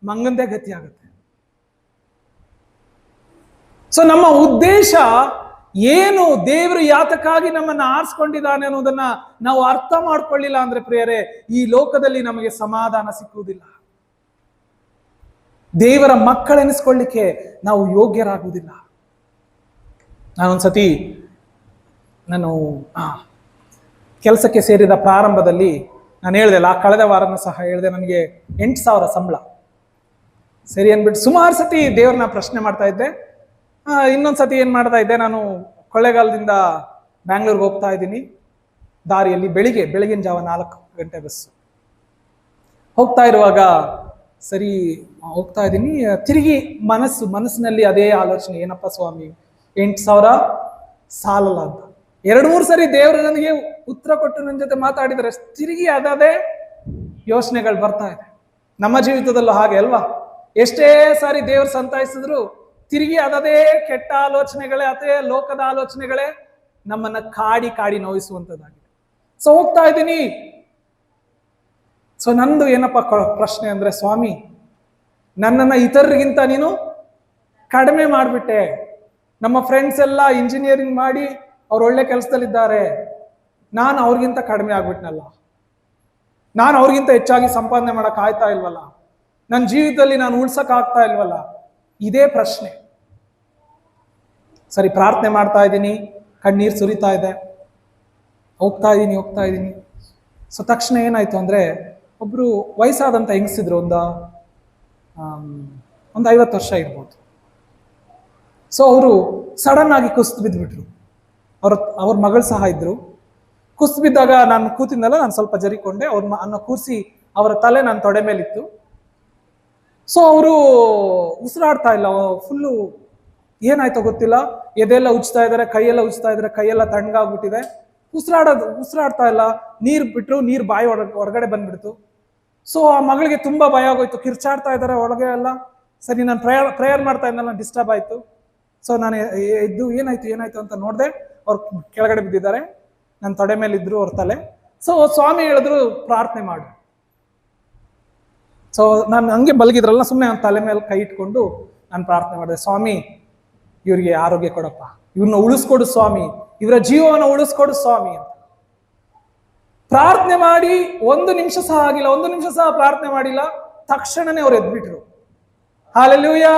Speaker 1: ಮಂಗಂದೇ ಗತಿ ಆಗುತ್ತೆ. ಸೊ ನಮ್ಮ ಉದ್ದೇಶ ಏನು, ದೇವರು ಯಾತಕ್ಕಾಗಿ ನಮ್ಮನ್ನ ಆರಿಸ್ಕೊಂಡಿದ್ದಾನೆ ಅನ್ನೋದನ್ನ ನಾವು ಅರ್ಥ ಮಾಡ್ಕೊಳ್ಳಿಲ್ಲ ಅಂದ್ರೆ ಪ್ರಿಯರೇ, ಈ ಲೋಕದಲ್ಲಿ ನಮಗೆ ಸಮಾಧಾನ ಸಿಕ್ಕುವುದಿಲ್ಲ. ದೇವರ ಮಕ್ಕಳೆನಿಸ್ಕೊಳ್ಳಿಕ್ಕೆ ನಾವು ಯೋಗ್ಯರಾಗುವುದಿಲ್ಲ. ನಾನೊಂದ್ಸತಿ ನಾನು ಕೆಲಸಕ್ಕೆ ಸೇರಿದ ಪ್ರಾರಂಭದಲ್ಲಿ ನಾನು ಹೇಳಿದೆ, ಕಳೆದ ವಾರನೂ ಸಹ ಹೇಳಿದೆ, ನನಗೆ 8,000 ಸಂಬಳ. ಸರಿ ಅಂದ್ಬಿಟ್ಟು ಸುಮಾರು ಸತಿ ದೇವ್ರನ್ನ ಪ್ರಶ್ನೆ ಮಾಡ್ತಾ ಇದ್ದೆ. ಇನ್ನೊಂದ್ಸತಿ ಏನ್ ಮಾಡ್ತಾ ಇದ್ದೆ, ನಾನು ಕೊಳ್ಳೇಗಾಲದಿಂದ ಬ್ಯಾಂಗ್ಳೂರ್ಗೆ ಹೋಗ್ತಾ ಇದ್ದೀನಿ. ದಾರಿಯಲ್ಲಿ ಬೆಳಗಿನ ಜಾವ 4 ಗಂಟೆ ಬಸ್ಸು. ಹೋಗ್ತಾ ಇರುವಾಗ ಸರಿ ಹೋಗ್ತಾ ಇದ್ದೀನಿ, ತಿರುಗಿ ಮನಸ್ಸಿನಲ್ಲಿ ಅದೇ ಆಲೋಚನೆ, ಏನಪ್ಪ ಸ್ವಾಮಿ 8,000 ಸಾಲಲ್ಲ ಅಂತ. 2-3 ಸರಿ ದೇವರು ನನಗೆ ಉತ್ತರ ಕೊಟ್ಟು ನನ್ನ ಜೊತೆ ಮಾತಾಡಿದರೆ ತಿರುಗಿ ಅದೇ ಯೋಚನೆಗಳು ಬರ್ತಾ ಇದೆ. ನಮ್ಮ ಜೀವಿತದಲ್ಲೂ ಹಾಗೆ ಅಲ್ವಾ? ಎಷ್ಟೇ ಸಾರಿ ದೇವರು ಸಂತಾಯಿಸಿದ್ರು ತಿರುಗಿ ಅದೇ ಕೆಟ್ಟ ಆಲೋಚನೆಗಳೇ, ಅದೇ ಲೋಕದ ಆಲೋಚನೆಗಳೇ ನಮ್ಮನ್ನ ಕಾಡಿ ನೋಯಿಸುವಂಥದ್ದಾಗಿದೆ. ಸೊ ಹೋಗ್ತಾ ಇದ್ದೀನಿ. ಸೊ ನಂದು ಏನಪ್ಪ ಪ್ರಶ್ನೆ ಅಂದ್ರೆ, ಸ್ವಾಮಿ ನನ್ನನ್ನ ಇತರರಿಗಿಂತ ನೀನು ಕಡಿಮೆ ಮಾಡಿಬಿಟ್ಟೆ. ನಮ್ಮ ಫ್ರೆಂಡ್ಸ್ ಎಲ್ಲ ಇಂಜಿನಿಯರಿಂಗ್ ಮಾಡಿ ಅವ್ರು ಒಳ್ಳೆ ಕೆಲಸದಲ್ಲಿದ್ದಾರೆ, ನಾನು ಅವ್ರಿಗಿಂತ ಕಡಿಮೆ ಆಗ್ಬಿಟ್ನಲ್ಲ, ನಾನು ಅವ್ರಿಗಿಂತ ಹೆಚ್ಚಾಗಿ ಸಂಪಾದನೆ ಮಾಡಕ್ ಆಯ್ತಾ ಇಲ್ವಲ್ಲ, ನನ್ನ ಜೀವಿತದಲ್ಲಿ ನಾನು ಉಳ್ಸಕ್ ಆಗ್ತಾ ಇಲ್ವಲ್ಲ, ಇದೇ ಪ್ರಶ್ನೆ. ಸರಿ ಪ್ರಾರ್ಥನೆ ಮಾಡ್ತಾ ಇದ್ದೀನಿ, ಕಣ್ಣೀರು ಸುರಿತಾ ಇದೆ, ಹೋಗ್ತಾ ಇದ್ದೀನಿ. ಸೊ ತಕ್ಷಣ ಏನಾಯ್ತು ಅಂದ್ರೆ, ಒಬ್ರು ವಯಸ್ಸಾದಂತ ಹೆಂಗಸಿದ್ರು, ಒಂದು 50 ವರ್ಷ ಇರ್ಬೋದು. ಸೊ ಅವರು ಸಡನ್ ಆಗಿ ಕುಸಿದು ಬಿದ್ದುಬಿಟ್ರು. ಅವ್ರ ಮಗಳು ಸಹ ಇದ್ರು. ಕುಸಿದು ಬಿದ್ದಾಗ ನಾನು ಕೂತಿದ್ನಲ್ಲ, ನಾನು ಸ್ವಲ್ಪ ಜರಿಕೊಂಡೆ. ಅವ್ರನ್ನ ಕೂರಿಸಿ ಅವರ ತಲೆ ನನ್ನ ತೊಡೆ ಮೇಲಿತ್ತು. ಸೊ ಅವರು ಉಸಿರಾಡ್ತಾ ಇಲ್ಲ, ಫುಲ್ಲು ಏನಾಯ್ತೋ ಗೊತ್ತಿಲ್ಲ, ಎದೆಲ್ಲ ಉಜ್ತಾ ಇದ್ದಾರೆ, ಕೈಯೆಲ್ಲ ಉಜ್ತಾ ಇದ್ದಾರೆ, ಕೈಯೆಲ್ಲ ತಣ್ಣಗಾಗ್ಬಿಟ್ಟಿದೆ, ಉಸಿರಾಡ್ತಾ ಇಲ್ಲ. ನೀರು ಬಿಟ್ರು, ನೀರು ಬಾಯಿ ಹೊರಗಡೆ ಬಂದ್ಬಿಡ್ತು. ಸೊ ಆ ಮಗಳಿಗೆ ತುಂಬಾ ಭಯ ಆಗೋಯ್ತು, ಕಿರ್ಚಾಡ್ತಾ ಇದ್ದಾರೆ ಒಳಗೆ ಎಲ್ಲ. ಸರಿ, ನಾನು ಪ್ರೇಯರ್ ಮಾಡ್ತಾ ಇದ್ದಲ್ಲ, ಡಿಸ್ಟರ್ಬ್ ಆಯ್ತು. ಸೊ ನಾನು ಎದ್ದು ಏನಾಯ್ತು ಅಂತ ನೋಡಿದೆ, ಅವ್ರು ಕೆಳಗಡೆ ಬಿದ್ದಿದ್ದಾರೆ, ನನ್ನ ತೊಡೆ ಮೇಲೆ ಇದ್ರು ಅವ್ರ ತಲೆ. ಸೊ ಸ್ವಾಮಿ ಹೇಳಿದ್ರು ಪ್ರಾರ್ಥನೆ ಮಾಡು. ಸೊ ನಾನು ಹಂಗೆ ಮಲಗಿದ್ರಲ್ಲ, ಸುಮ್ಮನೆ ನನ್ನ ತಲೆ ಮೇಲೆ ಕೈ ಇಟ್ಕೊಂಡು ನಾನು ಪ್ರಾರ್ಥನೆ ಮಾಡಿದೆ, ಸ್ವಾಮಿ ಇವ್ರಿಗೆ ಆರೋಗ್ಯ ಕೊಡಪ್ಪ, ಇವ್ರನ್ನ ಉಳಿಸ್ಕೊಡು ಸ್ವಾಮಿ, ಇವರ ಜೀವವನ್ನು ಉಳಿಸ್ಕೊಡು ಸ್ವಾಮಿ ಅಂತ ಪ್ರಾರ್ಥನೆ ಮಾಡಿ 1 ನಿಮಿಷ ಸಹ ಆಗಿಲ್ಲ, 1 ನಿಮಿಷ ಸಹ ಪ್ರಾರ್ಥನೆ ಮಾಡಿಲ್ಲ, ತಕ್ಷಣನೇ ಅವ್ರು ಎದ್ಬಿಟ್ರು. ಹಲ್ಲೆಲೂಯಾ.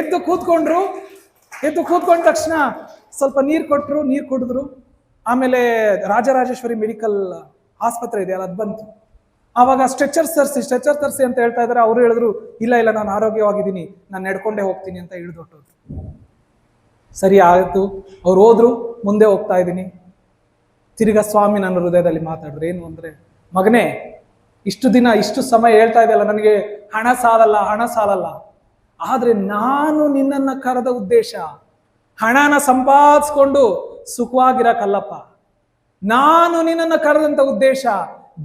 Speaker 1: ಎದ್ದು ಕೂತ್ಕೊಂಡ ತಕ್ಷಣ ಸ್ವಲ್ಪ ನೀರು ಕೊಟ್ರು, ನೀರು ಕುಡಿದ್ರು. ಆಮೇಲೆ ರಾಜರಾಜೇಶ್ವರಿ ಮೆಡಿಕಲ್ ಆಸ್ಪತ್ರೆ ಇದೆ ಅಲ್ಲ, ಅದು ಬಂತು. ಆವಾಗ ಸ್ಟ್ರೆಚರ್ ತರಿಸಿ ಅಂತ ಹೇಳ್ತಾ ಇದ್ದಾರೆ. ಅವರು ಹೇಳಿದ್ರು, ಇಲ್ಲ ನಾನು ಆರೋಗ್ಯವಾಗಿದ್ದೀನಿ, ನಾನು ನಡ್ಕೊಂಡೇ ಹೋಗ್ತೀನಿ ಅಂತ ಹಿಡಿದೊಟ್ಟೋದ್ರು. ಸರಿ ಆಯಿತು, ಅವ್ರು ಹೋದ್ರು, ಮುಂದೆ ಹೋಗ್ತಾ ಇದ್ದೀನಿ. ತಿರ್ಗಾ ಸ್ವಾಮಿ ನನ್ನ ಹೃದಯದಲ್ಲಿ ಮಾತಾಡಿದ್ರು. ಏನು ಅಂದ್ರೆ, ಮಗನೇ, ಇಷ್ಟು ಸಮಯ ಹೇಳ್ತಾ ಇದೆಯಲ್ಲ, ನನಗೆ ಹಣ ಸಾಲಲ್ಲ, ಆದ್ರೆ ನಾನು ನಿನ್ನನ್ನ ಕರೆದ ಉದ್ದೇಶ ಹಣನ ಸಂಪಾದಿಸ್ಕೊಂಡು ಸುಖವಾಗಿರಕ್ಕಲ್ಲಪ್ಪ. ನಾನು ನಿನ್ನನ್ನ ಕರೆದಂತ ಉದ್ದೇಶ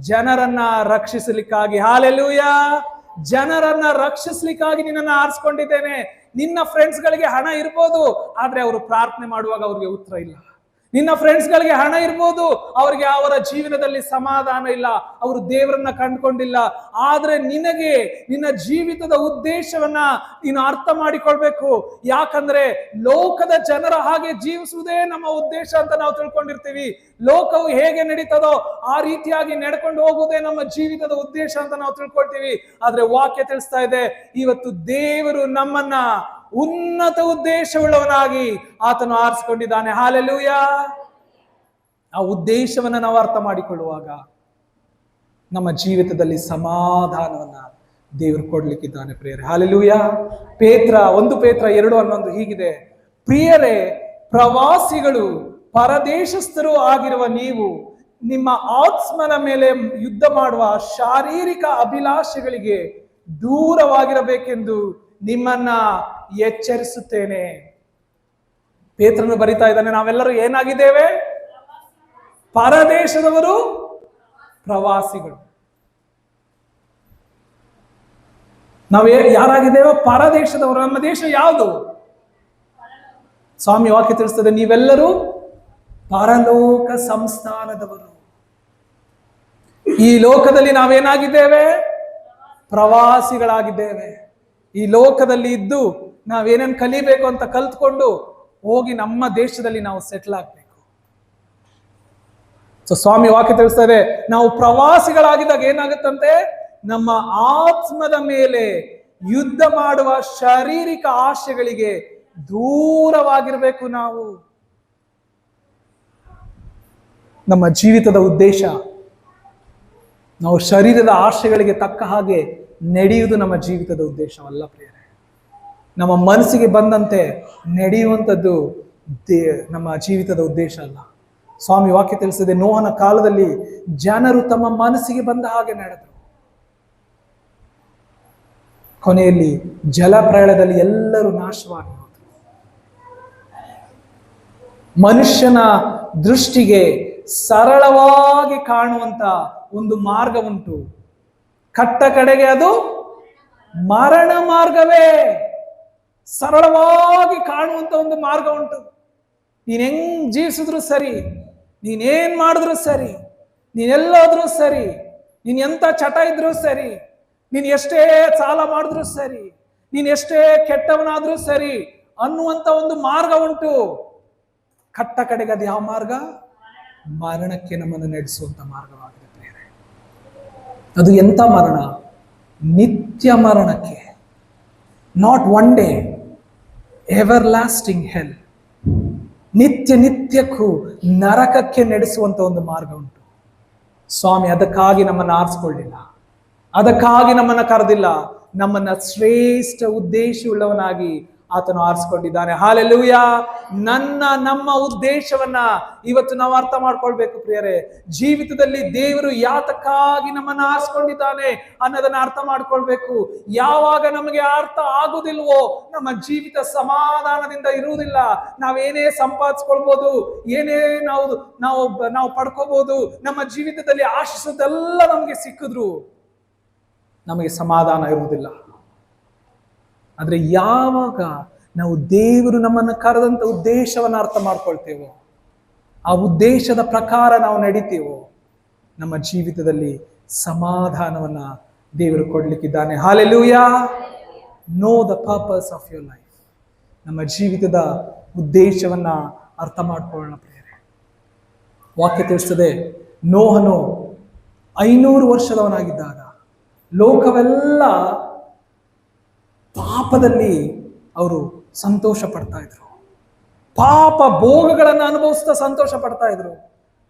Speaker 1: ಜನರನ್ನ ರಕ್ಷಿಸಲಿಕ್ಕಾಗಿ. ಹಲ್ಲೆಲೂಯಾ. ಜನರನ್ನ ರಕ್ಷಿಸ್ಲಿಕ್ಕಾಗಿ ನಿನ್ನನ್ನು ಆರಿಸ್ಕೊಂಡಿದ್ದೇನೆ. ನಿನ್ನ ಫ್ರೆಂಡ್ಸ್ ಗಳಿಗೆ ಹಣ ಇರ್ಬೋದು, ಆದ್ರೆ ಅವರು ಪ್ರಾರ್ಥನೆ ಮಾಡುವಾಗ ಅವ್ರಿಗೆ ಉತ್ತರ ಇಲ್ಲ. ನಿನ್ನ ಫ್ರೆಂಡ್ಸ್ ಗಳಿಗೆ ಹಣ ಇರ್ಬೋದು, ಅವ್ರಿಗೆ ಅವರ ಜೀವನದಲ್ಲಿ ಸಮಾಧಾನ ಇಲ್ಲ, ಅವರು ದೇವರನ್ನ ಕಂಡುಕೊಂಡಿಲ್ಲ. ಆದ್ರೆ ನಿನಗೆ ನಿನ್ನ ಜೀವಿತದ ಉದ್ದೇಶವನ್ನ ನೀನು ಅರ್ಥ ಮಾಡಿಕೊಳ್ಬೇಕು. ಯಾಕಂದ್ರೆ ಲೋಕದ ಜನರ ಹಾಗೆ ಜೀವಿಸುವುದೇ ನಮ್ಮ ಉದ್ದೇಶ ಅಂತ ನಾವು ತಿಳ್ಕೊಂಡಿರ್ತೀವಿ. ಲೋಕವು ಹೇಗೆ ನಡೀತದೋ ಆ ರೀತಿಯಾಗಿ ನಡ್ಕೊಂಡು ಹೋಗುವುದೇ ನಮ್ಮ ಜೀವಿತದ ಉದ್ದೇಶ ಅಂತ ನಾವು ತಿಳ್ಕೊಳ್ತೀವಿ. ಆದ್ರೆ ವಾಕ್ಯ ತಿಳಿಸ್ತಾ ಇದೆ, ಇವತ್ತು ದೇವರು ನಮ್ಮನ್ನ ಉನ್ನತ ಉದ್ದೇಶವುಳ್ಳವನಾಗಿ ಆತನು ಆರಿಸಿಕೊಂಡಿದ್ದಾನೆ. ಹಲ್ಲೆಲೂಯಾ. ಆ ಉದ್ದೇಶವನ್ನ ನಾವು ಅರ್ಥ ಮಾಡಿಕೊಳ್ಳುವಾಗ ನಮ್ಮ ಜೀವಿತದಲ್ಲಿ ಸಮಾಧಾನವನ್ನ ದೇವರು ಕೊಡ್ಲಿಕ್ಕಿದ್ದಾನೆ ಪ್ರಿಯರೇ. ಹಲ್ಲೆಲೂಯಾ. 1 ಪೇತ್ರ 2:11 ಹೀಗಿದೆ, ಪ್ರಿಯರೇ, ಪ್ರವಾಸಿಗಳು ಪರದೇಶಸ್ಥರು ಆಗಿರುವ ನೀವು ನಿಮ್ಮ ಆತ್ಮನ ಮೇಲೆ ಯುದ್ಧ ಮಾಡುವ ಶಾರೀರಿಕ ಅಭಿಲಾಷೆಗಳಿಗೆ ದೂರವಾಗಿರಬೇಕೆಂದು ನಿಮ್ಮನ್ನ ಎಚ್ಚರಿಸುತ್ತೇನೆ. ಪೇತ್ರನು ಬರಿತಾ ಇದ್ದಾನೆ, ನಾವೆಲ್ಲರೂ ಏನಾಗಿದ್ದೇವೆ? ಪರದೇಶದವರು, ಪ್ರವಾಸಿಗಳು. ನಾವು ಯಾರಾಗಿದ್ದೇವೆ? ಪರದೇಶದವರು. ನಮ್ಮ ದೇಶ ಯಾವುದು? ಸ್ವಾಮಿ ವಾಕ್ಯ ತಿಳಿಸ್ತದೆ, ನೀವೆಲ್ಲರೂ ಪರಲೋಕ ಸಂಸ್ಥಾನದವರು. ಈ ಲೋಕದಲ್ಲಿ ನಾವೇನಾಗಿದ್ದೇವೆ? ಪ್ರವಾಸಿಗಳಾಗಿದ್ದೇವೆ. ಈ ಲೋಕದಲ್ಲಿ ಇದ್ದು ನಾವೇನೇನು ಕಲಿಬೇಕು ಅಂತ ಕಲ್ತ್ಕೊಂಡು ಹೋಗಿ ನಮ್ಮ ದೇಶದಲ್ಲಿ ನಾವು ಸೆಟ್ಲ್ ಆಗ್ಬೇಕು. ಸೊ ಸ್ವಾಮಿ ವಾಕ್ಯ ತಿಳಿಸ್ತದೆ, ನಾವು ಪ್ರವಾಸಿಗಳಾಗಿದ್ದಾಗ ಏನಾಗುತ್ತಂತೆ? ನಮ್ಮ ಆತ್ಮದ ಮೇಲೆ ಯುದ್ಧ ಮಾಡುವ ಶಾರೀರಿಕ ಆಶೆಗಳಿಗೆ ದೂರವಾಗಿರ್ಬೇಕು. ನಮ್ಮ ಜೀವಿತದ ಉದ್ದೇಶ ನಾವು ಶರೀರದ ಆಶೆಗಳಿಗೆ ತಕ್ಕ ಹಾಗೆ ನಡೆಯುವುದು ನಮ್ಮ ಜೀವಿತದ ಉದ್ದೇಶವಲ್ಲ ಪ್ರಿಯರೇ. ನಮ್ಮ ಮನಸ್ಸಿಗೆ ಬಂದಂತೆ ನಡೆಯುವಂಥದ್ದು ನಮ್ಮ ಜೀವಿತದ ಉದ್ದೇಶ ಅಲ್ಲ. ಸ್ವಾಮಿ ವಾಕ್ಯ ತಿಳಿಸಿದೆ, ನೋಹನ ಕಾಲದಲ್ಲಿ ಜನರು ತಮ್ಮ ಮನಸ್ಸಿಗೆ ಬಂದ ಹಾಗೆ ನಡೆದರು. ಕೊನೆಯಲ್ಲಿ ಜಲಪ್ರಳಯದಲ್ಲಿ ಎಲ್ಲರೂ ನಾಶವಾಗಿ ಹೋದರು. ಮನುಷ್ಯನ ದೃಷ್ಟಿಗೆ ಸರಳವಾಗಿ ಕಾಣುವಂತ ಒಂದು ಮಾರ್ಗ ಉಂಟು, ಕಟ್ಟ ಕಡೆಗೆ ಅದು ಮರಣ ಮಾರ್ಗವೇ. ಸರಳವಾಗಿ ಕಾಣುವಂತ ಒಂದು ಮಾರ್ಗ ಉಂಟು. ನೀನ್ ಹೆಂಗ್ ಜೀವಿಸಿದ್ರು ಸರಿ, ನೀನೇನ್ ಮಾಡಿದ್ರು ಸರಿ, ನೀನೆಲ್ಲೋದ್ರೂ ಸರಿ, ನೀನ್ ಎಂತ ಚಟ ಇದ್ರು ಸರಿ, ನೀನ್ ಎಷ್ಟೇ ಸಾಲ ಮಾಡಿದ್ರು ಸರಿ, ನೀನ್ ಎಷ್ಟೇ ಕೆಟ್ಟವನಾದ್ರೂ ಸರಿ ಅನ್ನುವಂತ ಒಂದು ಮಾರ್ಗ ಉಂಟು. ಕಟ್ಟ ಕಡೆಗೆ ಅದು ಯಾವ ಮಾರ್ಗ? ಮರಣಕ್ಕೆ ನಮ್ಮನ್ನು ನಡೆಸುವಂತ ಮಾರ್ಗವಾಗಿದೆ ಪ್ರಿಯರೇ. ಅದು ಎಂತ ಮರಣ? ನಿತ್ಯ ಮರಣಕ್ಕೆ. Not one day, everlasting hell. ನಿತ್ಯಕ್ಕೂ ನರಕಕ್ಕೆ ನಡೆಸುವಂತ ಒಂದು ಮಾರ್ಗ ಉಂಟು. ಸ್ವಾಮಿ ಅದಕ್ಕಾಗಿ ನಮ್ಮನ್ನು ಆರಿಸ್ಕೊಳ್ಳಿಲ್ಲ, ಅದಕ್ಕಾಗಿ ನಮ್ಮನ್ನ ಕರೆದಿಲ್ಲ. ನಮ್ಮನ್ನ ಶ್ರೇಷ್ಠ ಉದ್ದೇಶವುಳ್ಳವನಾಗಿ ಆತನು ಆರಿಸ್ಕೊಂಡಿದ್ದಾನೆ. ಹಾಲೆಲೂಯ. ನಮ್ಮ ಉದ್ದೇಶವನ್ನ ಇವತ್ತು ನಾವು ಅರ್ಥ ಮಾಡ್ಕೊಳ್ಬೇಕು ಪ್ರಿಯರೇ. ಜೀವಿತದಲ್ಲಿ ದೇವರು ಯಾತಕ್ಕಾಗಿ ನಮ್ಮನ್ನ ಆರಿಸ್ಕೊಂಡಿದ್ದಾನೆ ಅನ್ನೋದನ್ನ ಅರ್ಥ ಮಾಡ್ಕೊಳ್ಬೇಕು. ಯಾವಾಗ ನಮಗೆ ಅರ್ಥ ಆಗುದಿಲ್ವೋ ನಮ್ಮ ಜೀವಿತ ಸಮಾಧಾನದಿಂದ ಇರುವುದಿಲ್ಲ. ನಾವೇನೇ ಸಂಪಾದಿಸ್ಕೊಳ್ಬೋದು, ಏನೇ ನಾವು ಪಡ್ಕೋಬಹುದು, ನಮ್ಮ ಜೀವಿತದಲ್ಲಿ ಆಶಿಸೋದೆಲ್ಲ ನಮಗೆ ಸಿಕ್ಕಿದ್ರು ನಮಗೆ ಸಮಾಧಾನ ಇರುವುದಿಲ್ಲ. ಆದ್ರೆ ಯಾವಾಗ ನಾವು ದೇವರು ನಮ್ಮನ್ನು ಕರೆದಂತ ಉದ್ದೇಶವನ್ನು ಅರ್ಥ ಮಾಡ್ಕೊಳ್ತೇವೋ, ಆ ಉದ್ದೇಶದ ಪ್ರಕಾರ ನಾವು ನಡೀತೇವೋ, ನಮ್ಮ ಜೀವಿತದಲ್ಲಿ ಸಮಾಧಾನವನ್ನ ದೇವರು ಕೊಡ್ಲಿಕ್ಕಿದ್ದಾನೆ. Hallelujah. Know the purpose of your life. ನಮ್ಮ ಜೀವಿತದ ಉದ್ದೇಶವನ್ನ ಅರ್ಥ ಮಾಡ್ಕೊಳ್ಳೋಣ ಪ್ರಿಯರೇ. ವಾಕ್ಯ ತಿಳಿಸ್ತದೆ, ನೋಹನು 500 ವರ್ಷದವನಾಗಿದ್ದಾಗ ಲೋಕವೆಲ್ಲ ಪಾಪದಲ್ಲಿ ಅವರು ಸಂತೋಷ ಪಡ್ತಾ ಇದ್ರು. ಪಾಪ ಭೋಗಗಳನ್ನು ಅನುಭವಿಸ್ತಾ ಸಂತೋಷ ಪಡ್ತಾ ಇದ್ರು.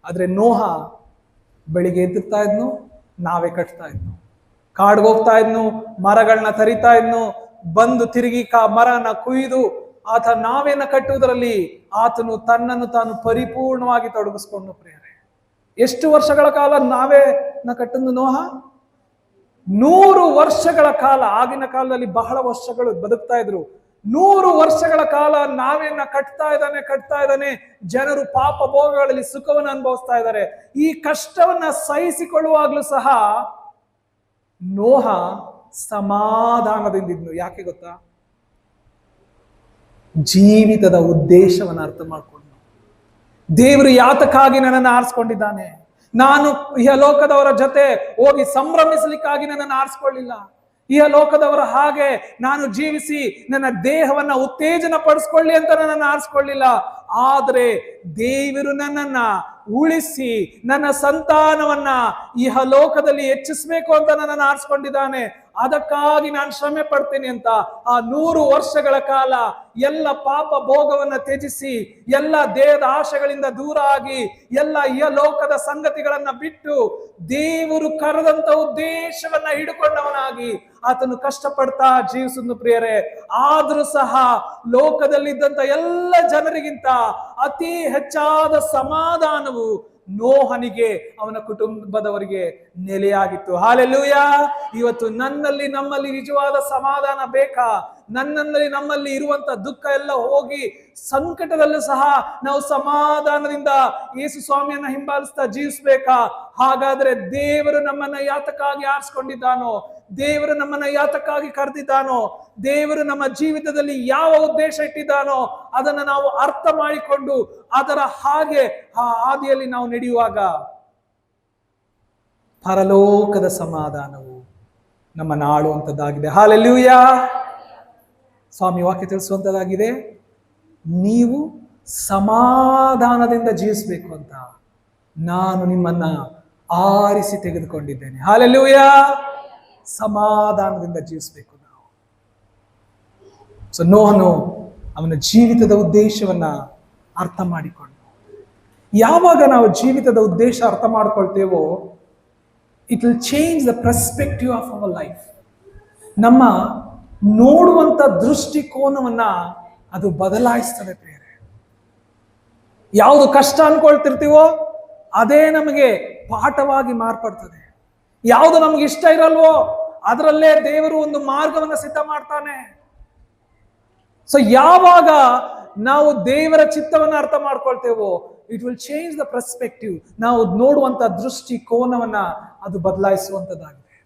Speaker 1: ಆದ್ರೆ ನೋಹ ಬೆಳಿಗ್ಗೆ ಎದ್ದುತ್ತಾ ಇದ್ನು, ನಾವೇ ಕಟ್ತಾ ಇದ್ನು, ಕಾಡ್ಗೆ ಹೋಗ್ತಾ ಇದ್ನು, ಮರಗಳನ್ನ ತರಿತಾ ಇದ್ನು, ಬಂದು ತಿರುಗಿ ಮರನ ಕುಯ್ದು ಆತ ನಾವೇನ ಕಟ್ಟುವುದರಲ್ಲಿ ಆತನು ತನ್ನನ್ನು ತಾನು ಪರಿಪೂರ್ಣವಾಗಿ ತೊಡಗಿಸ್ಕೊಂಡು ಪ್ರಿಯರೇ. ಎಷ್ಟು ವರ್ಷಗಳ ಕಾಲ ನಾವೇನ ಕಟ್ಟನ್ನು ನೋಹ? 100 ವರ್ಷಗಳ ಕಾಲ. ಆಗಿನ ಕಾಲದಲ್ಲಿ ಬಹಳ ವರ್ಷಗಳು ಬದುಕ್ತಾ ಇದ್ರು. 100 ವರ್ಷಗಳ ಕಾಲ ನಾವೇನ ಕಟ್ತಾ ಇದ್ದಾನೆ. ಜನರು ಪಾಪ ಭೋಗಗಳಲ್ಲಿ ಸುಖವನ್ನು ಅನುಭವಿಸ್ತಾ ಇದ್ದಾರೆ. ಈ ಕಷ್ಟವನ್ನ ಸಹಿಸಿಕೊಳ್ಳುವಾಗ್ಲೂ ಸಹ ನೋಹ ಸಮಾಧಾನದಿಂದಿದ್ನು. ಯಾಕೆ ಗೊತ್ತಾ? ಜೀವಿತದ ಉದ್ದೇಶವನ್ನು ಅರ್ಥ ಮಾಡ್ಕೊಂಡು, ದೇವರು ಯಾತಕ್ಕಾಗಿ ನನ್ನನ್ನು ಆರಿಸ್ಕೊಂಡಿದ್ದಾನೆ, ನಾನು ಇಹಲೋಕದವರ ಜೊತೆ ಹೋಗಿ ಸಂಭ್ರಮಿಸಲಿಕ್ಕಾಗಿ ನನ್ನನ್ನು ಆರಿಸ್ಕೊಳ್ಳಿಲ್ಲ. ಇಹಲೋಕದವರ ಹಾಗೆ ನಾನು ಜೀವಿಸಿ ನನ್ನ ದೇಹವನ್ನ ಉತ್ತೇಜನ ಪಡಿಸ್ಕೊಳ್ಳಿ ಅಂತ ನನ್ನನ್ನು ಆರಿಸ್ಕೊಳ್ಳಿಲ್ಲ. ಆದರೆ ದೇವರು ನನ್ನನ್ನ ಉಳಿಸಿ ನನ್ನ ಸಂತಾನವನ್ನ ಇಹಲೋಕದಲ್ಲಿ ಹೆಚ್ಚಿಸಬೇಕು ಅಂತ ನನ್ನನ್ನು ಆರಿಸ್ಕೊಂಡಿದ್ದಾನೆ. ಅದಕ್ಕಾಗಿ ನಾನು ಶ್ರಮೆ ಪಡ್ತೀನಿ ಅಂತ ಆ 100 ವರ್ಷಗಳ ಕಾಲ ಎಲ್ಲ ಪಾಪ ಭೋಗವನ್ನ ತ್ಯಜಿಸಿ, ಎಲ್ಲ ದೇಹದ ಆಶೆಗಳಿಂದ ದೂರ ಆಗಿ, ಎಲ್ಲ ಇಹಲೋಕದ ಸಂಗತಿಗಳನ್ನ ಬಿಟ್ಟು ದೇವರು ಕರೆದಂತ ಉದ್ದೇಶವನ್ನ ಹಿಡ್ಕೊಂಡವನಾಗಿ ಆತನು ಕಷ್ಟಪಡ್ತಾ ಜೀವಿಸುವುದು ಪ್ರಿಯರೇ. ಆದ್ರೂ ಸಹ ಲೋಕದಲ್ಲಿದ್ದಂತ ಎಲ್ಲ ಜನರಿಗಿಂತ ಅತಿ ಹೆಚ್ಚಾದ ಸಮಾಧಾನವು ನೋಹನಿಗೆ, ಅವನ ಕುಟುಂಬದವರಿಗೆ ನೆಲೆಯಾಗಿತ್ತು. ಹಾಲೆಲೂಯಾ. ಇವತ್ತು ನಮ್ಮಲ್ಲಿ ನಿಜವಾದ ಸಮಾಧಾನ ಬೇಕಾ? ನಮ್ಮಲ್ಲಿ ಇರುವಂತ ದುಃಖ ಎಲ್ಲ ಹೋಗಿ ಸಂಕಟದಲ್ಲೂ ಸಹ ನಾವು ಸಮಾಧಾನದಿಂದ ಯೇಸು ಸ್ವಾಮಿಯನ್ನ ಹಿಂಬಾಲಿಸ್ತಾ ಜೀವಿಸ್ಬೇಕಾ? ಹಾಗಾದ್ರೆ ದೇವರು ನಮ್ಮನ್ನ ಯಾತಕ್ಕಾಗಿ ಆರಿಸ್ಕೊಂಡಿದ್ದಾನೋ, ದೇವರು ನಮ್ಮನ್ನ ಯಾತಕ್ಕಾಗಿ ಕರೆದಿದ್ದಾನೋ, ದೇವರು ನಮ್ಮ ಜೀವಿತದಲ್ಲಿ ಯಾವ ಉದ್ದೇಶ ಇಟ್ಟಿದ್ದಾನೋ ಅದನ್ನ ನಾವು ಅರ್ಥ ಮಾಡಿಕೊಂಡು ಅದರ ಹಾಗೆ ಆ ಹಾದಿಯಲ್ಲಿ ನಾವು ನಡೆಯುವಾಗ ಪರಲೋಕದ ಸಮಾಧಾನವು ನಮ್ಮನ್ನು ಆಳುವಂತದ್ದಾಗಿದೆ. ಹಾಲೆಲೂಯಾ. ಸ್ವಾಮಿ ವಾಕ್ಯ ತಿಳಿಸುವಂತದ್ದಾಗಿದೆ, ನೀವು ಸಮಾಧಾನದಿಂದ ಜೀವಿಸಬೇಕು ಅಂತ ನಾನು ನಿಮ್ಮನ್ನ ಆರಿಸಿ ತೆಗೆದುಕೊಂಡಿದ್ದೇನೆ. ಹಾಲೆಲೂಯಾ. ಸಮಾಧಾನದಿಂದ ಜೀವಿಸಬೇಕು ನಾವು. ಸೊ ನೋಹನು ಅವನ ಜೀವಿತದ ಉದ್ದೇಶವನ್ನ ಅರ್ಥ ಮಾಡಿಕೊಂಡು, ಯಾವಾಗ ನಾವು ಜೀವಿತದ ಉದ್ದೇಶ ಅರ್ಥ ಮಾಡ್ಕೊಳ್ತೇವೋ it will change the perspective of our life. ನಮ್ಮ ನೋಡುವಂತ ದೃಷ್ಟಿಕೋನವನ್ನ ಅದು ಬದಲಾಯಿಸ್ತದೆ ಪ್ರಿಯರೇ. ಯಾವುದು ಕಷ್ಟ ಅನ್ಕೊಳ್ತಿರ್ತೀವೋ ಅದೇ ನಮಗೆ ಪಾಠವಾಗಿ ಮಾರ್ಪಡ್ತದೆ. ಯಾವುದು ನಮ್ಗೆ ಇಷ್ಟ ಇರಲ್ವೋ ಅದರಲ್ಲೇ ದೇವರು ಒಂದು ಮಾರ್ಗವನ್ನ ಸಿದ್ಧ ಮಾಡ್ತಾನೆ. ಸೊ ಯಾವಾಗ ನಾವು ದೇವರ ಚಿತ್ತವನ್ನ ಅರ್ಥ ಮಾಡ್ಕೊಳ್ತೇವೋ it will change the perspective. ನಾವು ನೋಡುವಂತ ದೃಷ್ಟಿಕೋನವನ್ನ ಅದು ಬದಲಾಯಿಸುವಂತದ್ದಾಗಿದೆ.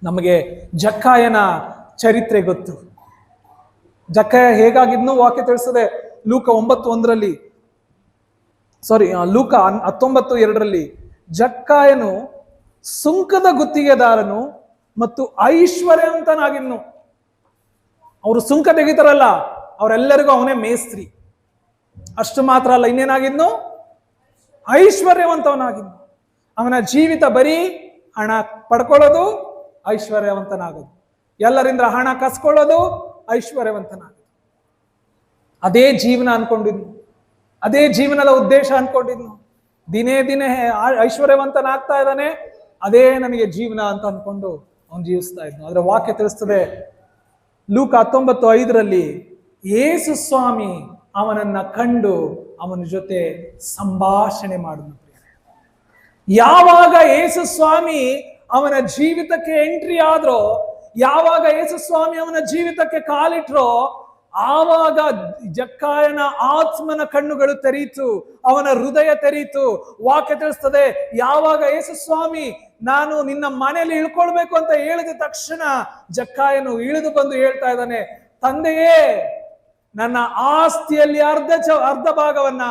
Speaker 1: ನಮಗೆ ಜಕ್ಕಾಯನ ಚರಿತ್ರೆ ಗೊತ್ತು. ಜಕ್ಕಾಯ ಹೇಗಾಗಿದ್ನು ವಾಕ್ಯ ತಿಳಿಸದೆ. ಲೂಕ 9:1 ಲೂಕ 19:2 ಜಕ್ಕಾಯನು ಸುಂಕದ ಗುತ್ತಿಗೆದಾರನು ಮತ್ತು ಐಶ್ವರ್ಯವಂತನಾಗಿದ್ನು. ಅವರು ಸುಂಕ ತೆಗಿತಾರಲ್ಲ ಅವರೆಲ್ಲರಿಗೂ ಅವನೇ ಮೇಸ್ತ್ರಿ. ಅಷ್ಟು ಮಾತ್ರ ಅಲ್ಲ, ಇನ್ನೇನಾಗಿದ್ನು? ಐಶ್ವರ್ಯವಂತವನಾಗಿದ್ನು. ಅವನ ಜೀವಿತ ಬರೀ ಹಣ ಪಡ್ಕೊಳ್ಳೋದು, ಐಶ್ವರ್ಯವಂತನಾಗೋದು, ಎಲ್ಲರಿಂದ ಹಣ ಕಸ್ಕೊಳ್ಳೋದು, ಐಶ್ವರ್ಯವಂತನಾಗೋದು. ಅದೇ ಜೀವನ ಅನ್ಕೊಂಡಿದ್ನು, ಅದೇ ಜೀವನದ ಉದ್ದೇಶ ಅನ್ಕೊಂಡಿದ್ನು. ದಿನೇ ದಿನೇ ಐಶ್ವರ್ಯವಂತನಾಗ್ತಾ ಇದ್ದಾನೆ, ಅದೇ ನನಗೆ ಜೀವನ ಅಂತ ಅನ್ಕೊಂಡು ಅವನು ಜೀವಿಸ್ತಾ ಇದ್ನು. ಆದ್ರೆ ವಾಕ್ಯ ತಿಳಿಸ್ತದೆ, ಲೂಕ 19:5 ಯೇಸು ಸ್ವಾಮಿ ಅವನನ್ನ ಕಂಡು ಅವನ ಜೊತೆ ಸಂಭಾಷಣೆ ಮಾಡಿದ. ಯಾವಾಗ ಯೇಸು ಸ್ವಾಮಿ ಅವನ ಜೀವಿತಕ್ಕೆ ಎಂಟ್ರಿ ಆದ್ರೋ, ಯಾವಾಗ ಯೇಸು ಸ್ವಾಮಿ ಅವನ ಜೀವಿತಕ್ಕೆ ಕಾಲಿಟ್ರೋ, ಆವಾಗ ಜಕ್ಕಾಯನ ಆತ್ಮನ ಕಣ್ಣುಗಳು ತೆರೀತು, ಅವನ ಹೃದಯ ತೆರೀತು. ವಾಕ್ಯ ತಿಳಿಸ್ತದೆ, ಯಾವಾಗ ಯೇಸು ಸ್ವಾಮಿ ನಾನು ನಿನ್ನ ಮನೆಯಲ್ಲಿ ಇಳ್ಕೊಳ್ಬೇಕು ಅಂತ ಹೇಳಿದ ತಕ್ಷಣ ಜಕ್ಕಾಯನು ಇಳಿದು ಬಂದು ಹೇಳ್ತಾ ಇದ್ದಾನೆ, ತಂದೆಯೇ, ನನ್ನ ಆಸ್ತಿಯಲ್ಲಿ ಅರ್ಧ ಭಾಗವನ್ನ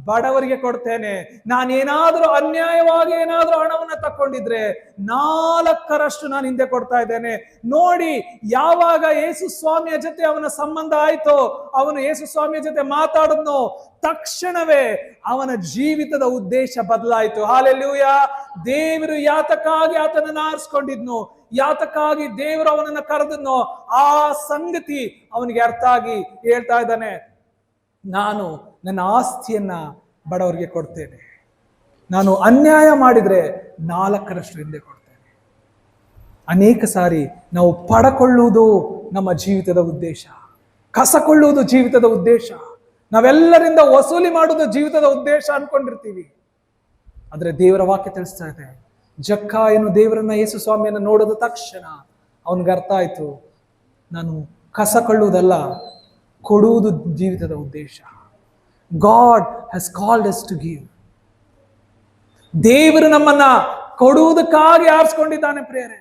Speaker 1: ಬಡವರಿಗೆ ಕೊಡ್ತೇನೆ. ನಾನೇನಾದ್ರೂ ಅನ್ಯಾಯವಾಗಿ ಏನಾದ್ರೂ ಹಣವನ್ನ ತಕೊಂಡಿದ್ರೆ 4ರಷ್ಟು ನಾನು ಹಿಂದೆ ಕೊಡ್ತಾ ಇದ್ದೇನೆ. ನೋಡಿ, ಯಾವಾಗ ಯೇಸು ಸ್ವಾಮಿಯ ಜೊತೆ ಅವನ ಸಂಬಂಧ ಆಯ್ತೋ, ಅವನು ಯೇಸು ಸ್ವಾಮಿಯ ಜೊತೆ ಮಾತಾಡಿದ್ನೋ, ತಕ್ಷಣವೇ ಅವನ ಜೀವಿತದ ಉದ್ದೇಶ ಬದಲಾಯಿತು. ಹಾಲೆಲೂಯಾ. ದೇವರು ಯಾತಕ್ಕಾಗಿ ಆತನನ್ನು ಆರಿಸ್ಕೊಂಡಿದ್ನು, ಯಾತಕ್ಕಾಗಿ ದೇವರು ಅವನನ್ನ ಕರೆದನೋ, ಆ ಸಂಗತಿ ಅವನಿಗೆ ಅರ್ಥ ಆಗಿ ಹೇಳ್ತಾ ಇದ್ದಾನೆ, ನಾನು ನನ್ನ ಆಸ್ತಿಯನ್ನ ಬಡವರಿಗೆ ಕೊಡ್ತೇನೆ. ನಾನು ಅನ್ಯಾಯ ಮಾಡಿದ್ರೆ 4ರಷ್ಟು ಹಿಂದೆ ಕೊಡ್ತೇನೆ. ಅನೇಕ ಸಾರಿ ನಾವು ಪಡಕೊಳ್ಳುವುದು ನಮ್ಮ ಜೀವಿತದ ಉದ್ದೇಶ, ಕಸಕೊಳ್ಳುವುದು ಜೀವಿತದ ಉದ್ದೇಶ, ನಾವೆಲ್ಲರಿಂದ ವಸೂಲಿ ಮಾಡುವುದು ಜೀವಿತದ ಉದ್ದೇಶ ಅನ್ಕೊಂಡಿರ್ತೀವಿ. ಆದ್ರೆ ದೇವರ ವಾಕ್ಯ ತಿಳಿಸ್ತಾ ಇದೆ, ಜಕ್ಕಾಯನು ದೇವರನ್ನ ಯೇಸು ಸ್ವಾಮಿಯನ್ನ ನೋಡಿದ ತಕ್ಷಣ ಅವನಿಗೆ ಅರ್ಥ ಆಯ್ತು, ನಾನು ಕಸಕೊಳ್ಳುವುದಲ್ಲ, ಕೊಡುವುದು ಜೀವಿತದ ಉದ್ದೇಶ. God has called us to give. ದೇವರು ನಮ್ಮನ್ನ ಕೊಡುವುದಕ್ಕಾಗಿ ಆರಿಸ್ಕೊಂಡಿದ್ದಾನೆ ಪ್ರಿಯರೇ.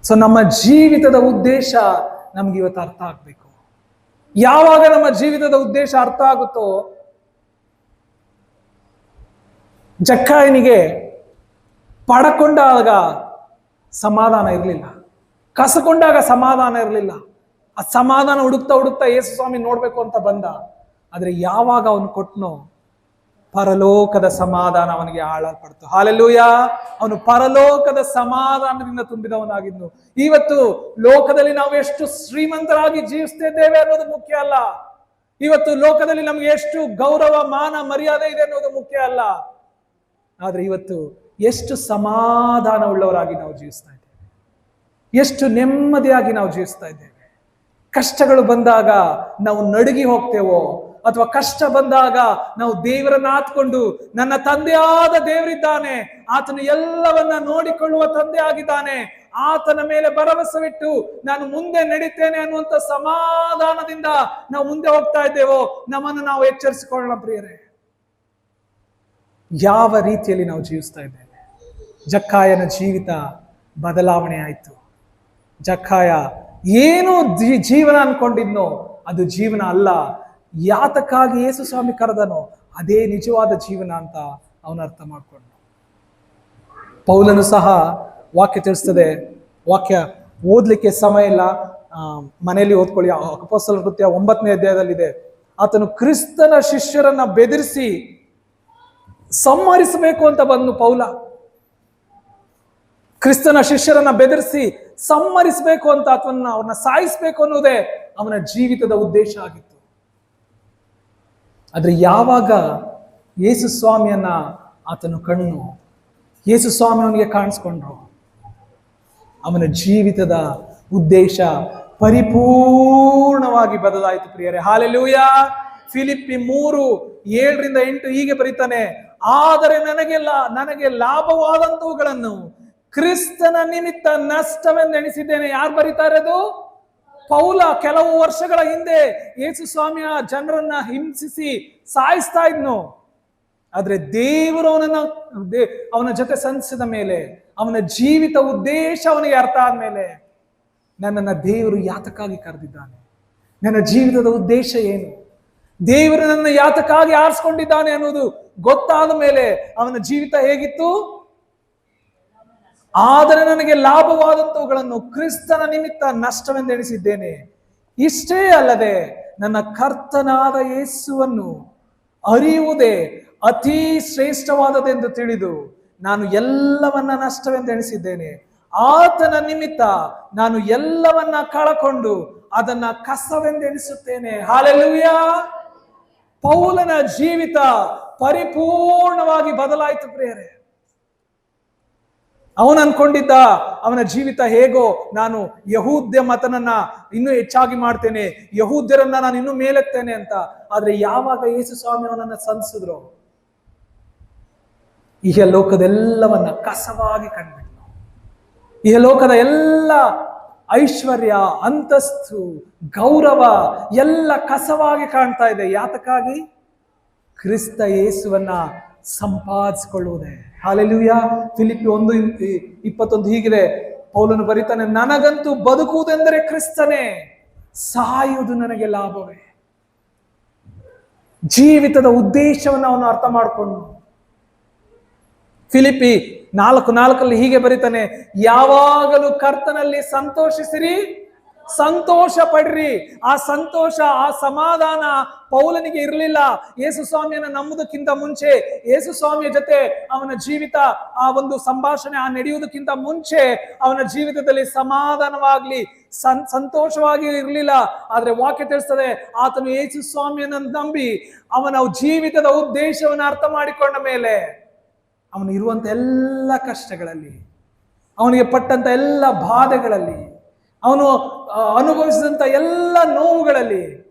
Speaker 1: ಸೊ ನಮ್ಮ ಜೀವಿತದ ಉದ್ದೇಶ ನಮ್ಗೆ ಇವತ್ತು ಅರ್ಥ ಆಗ್ಬೇಕು. ಯಾವಾಗ ನಮ್ಮ ಜೀವಿತದ ಉದ್ದೇಶ ಅರ್ಥ ಆಗುತ್ತೋ, ಜಕ್ಕಾಯನಿಗೆ ಪಡಕೊಂಡಾಗ ಸಮಾಧಾನ ಇರಲಿಲ್ಲ, ಕಸಕೊಂಡಾಗ ಸಮಾಧಾನ ಇರಲಿಲ್ಲ. ಆ ಸಮಾಧಾನ ಹುಡುಕ್ತಾ ಹುಡುಕ್ತಾ ಯೇಸು ಸ್ವಾಮಿ ನೋಡ್ಬೇಕು ಅಂತ ಬಂದ. ಆದ್ರೆ ಯಾವಾಗ ಅವನು ಕೊಟ್ನೋ, ಪರಲೋಕದ ಸಮಾಧಾನ ಅವನಿಗೆ ಆಳಲ್ಪಡ್ತು. ಹಾಲೆಲೂಯಾ. ಅವನು ಪರಲೋಕದ ಸಮಾಧಾನದಿಂದ ತುಂಬಿದವನಾಗಿದ್ನು. ಇವತ್ತು ಲೋಕದಲ್ಲಿ ನಾವು ಎಷ್ಟು ಶ್ರೀಮಂತರಾಗಿ ಜೀವಿಸ್ತಿದ್ದೇವೆ ಅನ್ನೋದು ಮುಖ್ಯ ಅಲ್ಲ. ಇವತ್ತು ಲೋಕದಲ್ಲಿ ನಮ್ಗೆ ಎಷ್ಟು ಗೌರವ, ಮಾನ, ಮರ್ಯಾದೆ ಇದೆ ಅನ್ನೋದು ಮುಖ್ಯ ಅಲ್ಲ. ಆದ್ರೆ ಇವತ್ತು ಎಷ್ಟು ಸಮಾಧಾನ ಉಳ್ಳವರಾಗಿ ನಾವು ಜೀವಿಸ್ತಾ ಇದ್ದೇವೆ, ಎಷ್ಟು ನೆಮ್ಮದಿಯಾಗಿ ನಾವು ಜೀವಿಸ್ತಾ ಇದ್ದೇವೆ. ಕಷ್ಟಗಳು ಬಂದಾಗ ನಾವು ನಡುಗಿ ಹೋಗ್ತೇವೋ, ಅಥವಾ ಕಷ್ಟ ಬಂದಾಗ ನಾವು ದೇವರನ್ನ ಆತ್ಕೊಂಡು, ನನ್ನ ತಂದೆಯಾದ ದೇವರಿದ್ದಾನೆ, ಆತನು ಎಲ್ಲವನ್ನ ನೋಡಿಕೊಳ್ಳುವ ತಂದೆ ಆಗಿದ್ದಾನೆ, ಆತನ ಮೇಲೆ ಭರವಸೆವಿಟ್ಟು ನಾನು ಮುಂದೆ ನಡೀತೇನೆ ಅನ್ನುವಂಥ ಸಮಾಧಾನದಿಂದ ನಾವು ಮುಂದೆ ಹೋಗ್ತಾ ಇದ್ದೇವೋ, ನಮ್ಮನ್ನು ನಾವು ಎಚ್ಚರಿಸಿಕೊಳ್ಳೋಣ ಪ್ರಿಯರೇ. ಯಾವ ರೀತಿಯಲ್ಲಿ ನಾವು ಜೀವಿಸ್ತಾ ಇದ್ದೇವೆ? ಜಕ್ಕಾಯನ ಜೀವಿತ ಬದಲಾವಣೆ ಆಯಿತು. ಜಕ್ಕಾಯ ಏನು ಜೀವನ ಅನ್ಕೊಂಡಿದ್ನೋ ಅದು ಜೀವನ ಅಲ್ಲ. ಯಾತಕ್ಕಾಗಿ ಯೇಸು ಸ್ವಾಮಿ ಕರೆದನೋ ಅದೇ ನಿಜವಾದ ಜೀವನ ಅಂತ ಅವನು ಅರ್ಥ ಮಾಡ್ಕೊಂಡು. ಪೌಲನು ಸಹ ವಾಕ್ಯ ತಿಳಿಸ್ತದೆ, ವಾಕ್ಯ ಓದ್ಲಿಕ್ಕೆ ಸಮಯ ಇಲ್ಲ, ಮನೆಯಲ್ಲಿ ಓದ್ಕೊಳ್ಳಿ. ಅಪೊಸ್ತಲರ ಕೃತ್ಯ 9ನೇ ಅಧ್ಯಾಯದಲ್ಲಿದೆ. ಆತನು ಕ್ರಿಸ್ತನ ಶಿಷ್ಯರನ್ನ ಬೆದರಿಸಿ ಸಂಹರಿಸಬೇಕು ಅಂತ ಬಂದು ಪೌಲ ಕ್ರಿಸ್ತನ ಶಿಷ್ಯರನ್ನ ಬೆದರಿಸಿ ಸಂಹರಿಸಬೇಕು ಅಂತ, ಅವ್ರನ್ನ ಸಾಯಿಸಬೇಕು ಅನ್ನೋದೇ ಅವನ ಜೀವಿತದ ಉದ್ದೇಶ ಆಗಿತ್ತು. ಆದ್ರೆ ಯಾವಾಗ ಯೇಸು ಸ್ವಾಮಿಯನ್ನ ಆತನು ಕಣ್ಣು, ಯೇಸು ಸ್ವಾಮಿ ಅವನಿಗೆ ಕಾಣಿಸ್ಕೊಂಡ್ರು, ಅವನ ಜೀವಿತದ ಉದ್ದೇಶ ಪರಿಪೂರ್ಣವಾಗಿ ಬದಲಾಯಿತು ಪ್ರಿಯರೇ. ಹಾಲೆಲೂಯಾ. ಫಿಲಿಪ್ಪಿ 3:7-8 ಹೀಗೆ ಬರೀತಾನೆ, ಆದರೆ ನನಗೆ ಲಾಭವಾದಂತವುಗಳನ್ನು ಕ್ರಿಸ್ತನ ನಿಮಿತ್ತ ನಷ್ಟವೆಂದೆಣಿಸಿದ್ದೇನೆ. ಯಾರು ಬರೀತಾರೆ? ಅದು ಪೌಲ. ಕೆಲವು ವರ್ಷಗಳ ಹಿಂದೆ ಯೇಸು ಸ್ವಾಮಿಯ ಜನರನ್ನ ಹಿಂಸಿಸಿ ಸಾಯಿಸ್ತಾ ಇದ್ನು. ಆದ್ರೆ ದೇವರು ಅವನ ಜೊತೆ ಸಂಧಿಸಿದ ಮೇಲೆ, ಅವನ ಜೀವಿತ ಉದ್ದೇಶ ಅವನಿಗೆ ಅರ್ಥ ಆದ್ಮೇಲೆ, ನನ್ನನ್ನ ದೇವರು ಯಾತಕ್ಕಾಗಿ ಕರೆದಿದ್ದಾನೆ, ನನ್ನ ಜೀವಿತದ ಉದ್ದೇಶ ಏನು, ದೇವರು ನನ್ನ ಯಾತಕ್ಕಾಗಿ ಆರಿಸ್ಕೊಂಡಿದ್ದಾನೆ ಅನ್ನೋದು ಗೊತ್ತಾದ ಮೇಲೆ ಅವನ ಜೀವಿತ ಹೇಗಿತ್ತು? ಆದರೆ ನನಗೆ ಲಾಭವಾದಂತವುಗಳನ್ನು ಕ್ರಿಸ್ತನ ನಿಮಿತ್ತ ನಷ್ಟವೆಂದೆಣಿಸಿದ್ದೇನೆ. ಇಷ್ಟೇ ಅಲ್ಲದೆ ನನ್ನ ಕರ್ತನಾದ ಯೇಸುವನ್ನು ಅರಿಯುವುದೇ ಅತಿ ಶ್ರೇಷ್ಠವಾದದೆಂದು ತಿಳಿದು ನಾನು ಎಲ್ಲವನ್ನ ನಷ್ಟವೆಂದೆಣಿಸಿದ್ದೇನೆ. ಆತನ ನಿಮಿತ್ತ ನಾನು ಎಲ್ಲವನ್ನ ಕಳಕೊಂಡು ಅದನ್ನ ಕಸವೆಂದೆಣಿಸುತ್ತೇನೆ. ಹಾಲೆಲೂಯಾ. ಪೌಲನ ಜೀವಿತ ಪರಿಪೂರ್ಣವಾಗಿ ಬದಲಾಯಿತು ಪ್ರಿಯರೇ. ಅವನು ಅನ್ಕೊಂಡಿದ್ದ ಅವನ ಜೀವಿತ ಹೇಗೋ, ನಾನು ಯಹೂದ್ಯ ಮತನನ್ನ ಇನ್ನೂ ಹೆಚ್ಚಾಗಿ ಮಾಡ್ತೇನೆ, ಯಹೂದ್ಯರನ್ನ ನಾನು ಇನ್ನೂ ಮೇಲೆತ್ತೇನೆ ಅಂತ. ಆದ್ರೆ ಯಾವಾಗ ಯೇಸು ಸ್ವಾಮಿ ಅವನನ್ನ ಸಂಧಿಸಿದ್ರು, ಈ ಲೋಕದೆಲ್ಲವನ್ನ ಕಸವಾಗಿ ಕಂಡ್ಬಿಟ್ನು. ಈ ಲೋಕದ ಎಲ್ಲ ಐಶ್ವರ್ಯ, ಅಂತಸ್ತು, ಗೌರವ ಎಲ್ಲ ಕಸವಾಗಿ ಕಾಣ್ತಾ ಇದೆ. ಯಾತಕ್ಕಾಗಿ? ಕ್ರಿಸ್ತ ಯೇಸುವನ್ನ ಸಂಪಾದಿಸಿಕೊಳ್ಳುವುದೇ. ಹಾಲೆಲೂಯಾ. ಫಿಲಿಪ್ಪಿ 1:21 ಹೀಗಿದೆ, ಪೌಲನು ಬರೀತಾನೆ, ನನಗಂತೂ ಬದುಕುವುದೆಂದರೆ ಕ್ರಿಸ್ತನೇ, ಸಾಯುವುದು ನನಗೆ ಲಾಭವೇ. ಜೀವಿತದ ಉದ್ದೇಶವನ್ನು ಅವನು ಅರ್ಥ ಮಾಡಿಕೊಂಡು ಫಿಲಿಪ್ಪಿ 4:4 ಹೀಗೆ ಬರೀತಾನೆ, ಯಾವಾಗಲೂ ಕರ್ತನಲ್ಲಿ ಸಂತೋಷಿಸಿರಿ, ಸಂತೋಷ ಪಡ್ರಿ. ಆ ಸಂತೋಷ, ಆ ಸಮಾಧಾನ ಪೌಲನಿಗೆ ಇರಲಿಲ್ಲ. ಯೇಸು ಸ್ವಾಮಿಯನ್ನ ನಂಬುವುದಕ್ಕಿಂತ ಮುಂಚೆ, ಯೇಸು ಸ್ವಾಮಿಯ ಜೊತೆ ಅವನ ಜೀವಿತ, ಆ ಒಂದು ಸಂಭಾಷಣೆ ನಡೆಯುವುದಕ್ಕಿಂತ ಮುಂಚೆ ಅವನ ಜೀವಿತದಲ್ಲಿ ಸಮಾಧಾನವಾಗ್ಲಿ, ಸಂತೋಷವಾಗಿ ಇರಲಿಲ್ಲ. ಆದ್ರೆ ವಾಕ್ಯ ತಿಳಿಸ್ತದೆ, ಆತನು ಯೇಸು ಸ್ವಾಮಿಯನ್ನ ನಂಬಿ ಅವನ ಜೀವಿತದ ಉದ್ದೇಶವನ್ನು ಅರ್ಥ ಮಾಡಿಕೊಂಡ ಮೇಲೆ ಅವನು ಇರುವಂತ ಎಲ್ಲ ಕಷ್ಟಗಳಲ್ಲಿ, ಅವನಿಗೆ ಪಟ್ಟಂತ ಎಲ್ಲ ಬಾಧೆಗಳಲ್ಲಿ, ಅವನು ಅನುಭವಿಸಿದಂತ ಎಲ್ಲ ನೋವುಗಳಲ್ಲಿ